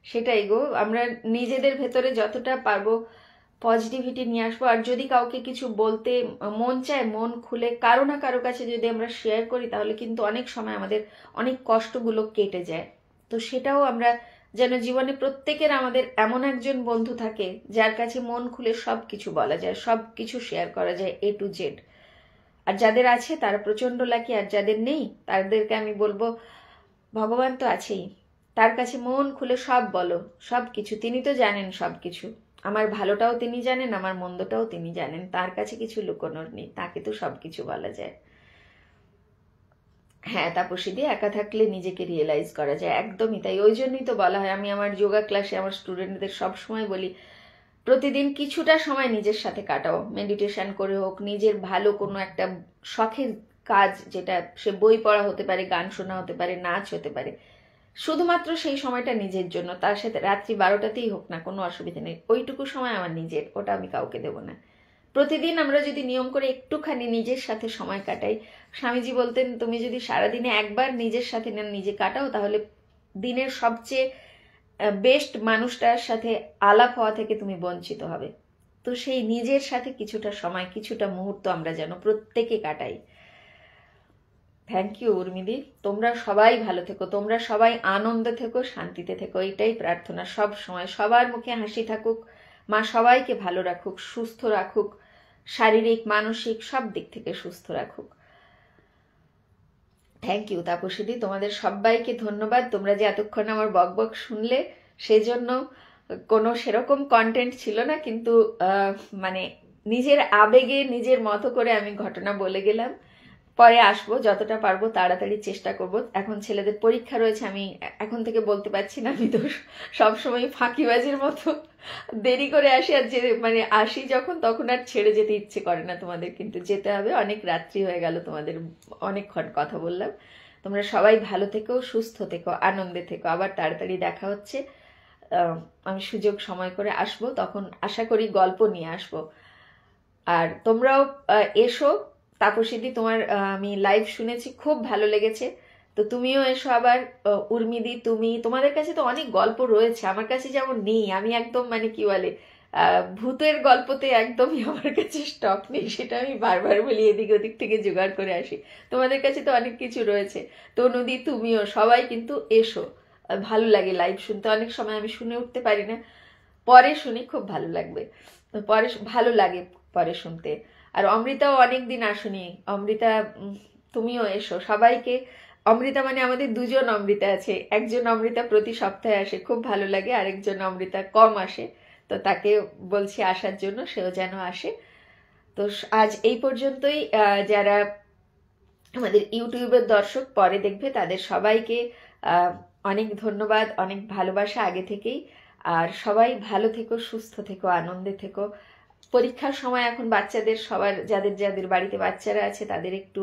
সেটাই গো, আমরা নিজেদের ভেতরে যতটা পারবো পজিটিভিটি নিয়ে আসবো। আর যদি কাউকে কিছু বলতে মন চায়, মন খুলে কারো না কারো কাছে যদি আমরা শেয়ার করি, তাহলে কিন্তু অনেক সময় আমাদের অনেক কষ্টগুলো কেটে যায়। তো সেটাও আমরা যেন জীবনে প্রত্যেকের আমাদের এমন একজন বন্ধু থাকে যার কাছে মন খুলে সব কিছু বলা যায়, সব কিছু শেয়ার করা যায় A to Z। আর যাদের আছে তারা প্রচন্ড লাকি, আর যাদের নেই তাদেরকে আমি বলবো ভগবান তো আছেই, তার কাছে মন খুলে সব বলো, সব কিছু। তিনি তো জানেন সব কিছু, আমার ভালোটাও তিনি জানেন, আমার মন্দটাও তিনি জানেন, তার কাছে কিছু লুকোনোর নেই, তাকে তো সবকিছু বলা যায়। হ্যাঁ তাপসীদি, একা থাকলে নিজেকে রিয়েলাইজ করা যায়, একদমই তাই। ওই জন্যই তো বলা হয়, আমি আমার যোগা ক্লাসে আমার স্টুডেন্টদের সব সময় বলি প্রতিদিন কিছুটা সময় নিজের সাথে কাটাও, মেডিটেশন করে হোক, নিজের ভালো কোনো একটা শখের কাজ, যেটা সে বই পড়া হতে পারে, গান শোনা হতে পারে, নাচ হতে পারে, শুধুমাত্র সেই সময়টা নিজের জন্য। তার সাথে রাত্রি 12টাতেই হোক না, কোনো অসুবিধা নেই, ওইটুকু সময় আমার নিজের, ওটা আমি কাউকে দেবো না। প্রতিদিন আমরা যদি নিয়ম করে একটুখানি নিজের সাথে সময় কাটাই, স্বামীজি বলতেন তুমি যদি সারাদিনে একবার নিজের সাথে নিজে কাটাও, তাহলে দিনের সবচেয়ে বেস্ট মানুষটার সাথে আলাপ হওয়া থেকে তুমি বঞ্চিত হবে। তো সেই নিজের সাথে কিছুটা সময়, কিছুটা মুহূর্ত আমরা যেন প্রত্যেকে কাটাই। থ্যাংক ইউ উর্মিদি, তোমরা সবাই ভালো থেকো, তোমরা সবাই আনন্দে থেকো, শান্তিতে থেকো, এটাই প্রার্থনা সব সময়। সবার মুখে হাসি থাকুক, মা সবাইকে ভালো রাখুক, সুস্থ রাখুক, শারীরিক মানসিক সব দিক থেকে সুস্থ রাখুক। থ্যাংক ইউ তাপসীদি, তোমাদের সবাইকে ধন্যবাদ, তোমরা যে এতক্ষণ আমার বকবক শুনলে। সেজন্য কোনো সেরকম কন্টেন্ট ছিল না, কিন্তু মানে নিজের আবেগে নিজের মতো করে আমি ঘটনা বলে গেলাম। পরে আসবো, যতটা পারবো তাড়াতাড়ি চেষ্টা করব। এখন ছেলেদের পরীক্ষা রয়েছে, আমি এখন থেকে বলতে পারছি না, আমি তো সবসময় ফাঁকিবাজির মতো দেরি করে আসি, আর যে মানে আসি যখন, তখন আর ছেড়ে যেতে ইচ্ছে করে না। তোমাদের কিন্তু যেতে হবে, অনেক রাত্রি হয়ে গেল, তোমাদের অনেকক্ষণ কথা বললাম। তোমরা সবাই ভালো থেকো, সুস্থ থেকো, আনন্দে থেকো, আবার তাড়াতাড়ি দেখা হচ্ছে। আমি সুযোগ সময় করে আসবো, তখন আশা করি গল্প নিয়ে আসবো। আর তোমরাও এসো। তাপসীদি, তোমার আমি লাইভ শুনেছি, খুব ভালো লেগেছে, তো তুমিও এসো আবার। উর্মিদি, তুমি, তোমাদের কাছে তো অনেক গল্প রয়েছে, আমার কাছে যেমন নেই। আমি একদম মানে কি বলে ভূতের গল্পতে একদমই আমার কাছে স্টক নেই, সেটা আমি বারবার বলি, এদিক ওদিক থেকে জোগাড় করে আসি। তোমাদের কাছে তো অনেক কিছু রয়েছে। তো নদী, তুমিও, সবাই কিন্তু এসো। ভালো লাগে লাইভ শুনতে, অনেক সময় আমি শুনে উঠতে পারি না, পরে শুনি, খুব ভালো লাগবে, পরে ভালো লাগে পরে শুনতে। আর অমৃতাও অনেকদিন আসুনি, অমৃতা তুমিও এসো। সবাইকে, অমৃতা মানে আমাদের দুজন অমৃতা আছে, একজন অমৃতা প্রতি সপ্তাহে আসে, খুব ভালো লাগে, আরেকজন অমৃতা কম আসে, তো তাকে বলছি আসার জন্য, সেও যেন আসে। তো আজ এই পর্যন্তই। যারা আমাদের ইউটিউবের দর্শক পরে দেখবে, তাদের সবাইকে অনেক ধন্যবাদ, অনেক ভালোবাসা আগে থেকেই। আর সবাই ভালো থেকো, সুস্থ থেকো, আনন্দে থেকো। পরীক্ষার সময় এখন বাচ্চাদের সবার, যাদের যাদের বাড়িতে বাচ্চারা আছে তাদের একটু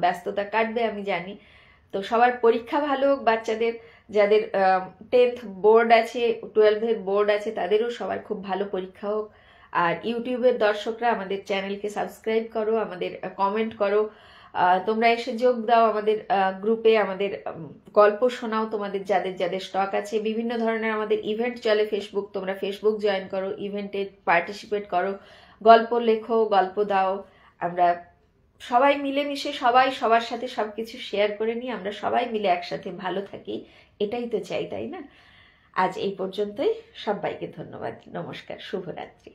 ব্যস্ততা কাটবে আমি জানি। তো সবার পরীক্ষা ভালো হোক, বাচ্চাদের যাদের 10th বোর্ড আছে, 12-এর বোর্ড আছে, তাদেরও সবার খুব ভালো পরীক্ষা হোক। আর ইউটিউবের দর্শকরা আমাদের চ্যানেলকে সাবস্ক্রাইব করো, আমাদের কমেন্ট করো, তোমরা এসে যোগ দাও আমাদের গ্রুপে, আমাদের গল্প শোনাও, তোমাদের যাদের যাদের স্টক আছে। বিভিন্ন ধরনের আমাদের ইভেন্ট চলে ফেসবুক, তোমরা ফেসবুক জয়েন করো, ইভেন্টে পার্টিসিপেট করো, গল্প লেখো, গল্প দাও। আমরা সবাই মিলেমিশে, সবাই সবার সাথে সবকিছু শেয়ার করে নিই, আমরা সবাই মিলে একসাথে ভালো থাকি, এটাই তো চাই, তাই না? আজ এই পর্যন্তই, সবাইকে ধন্যবাদ, নমস্কার, শুভরাত্রি।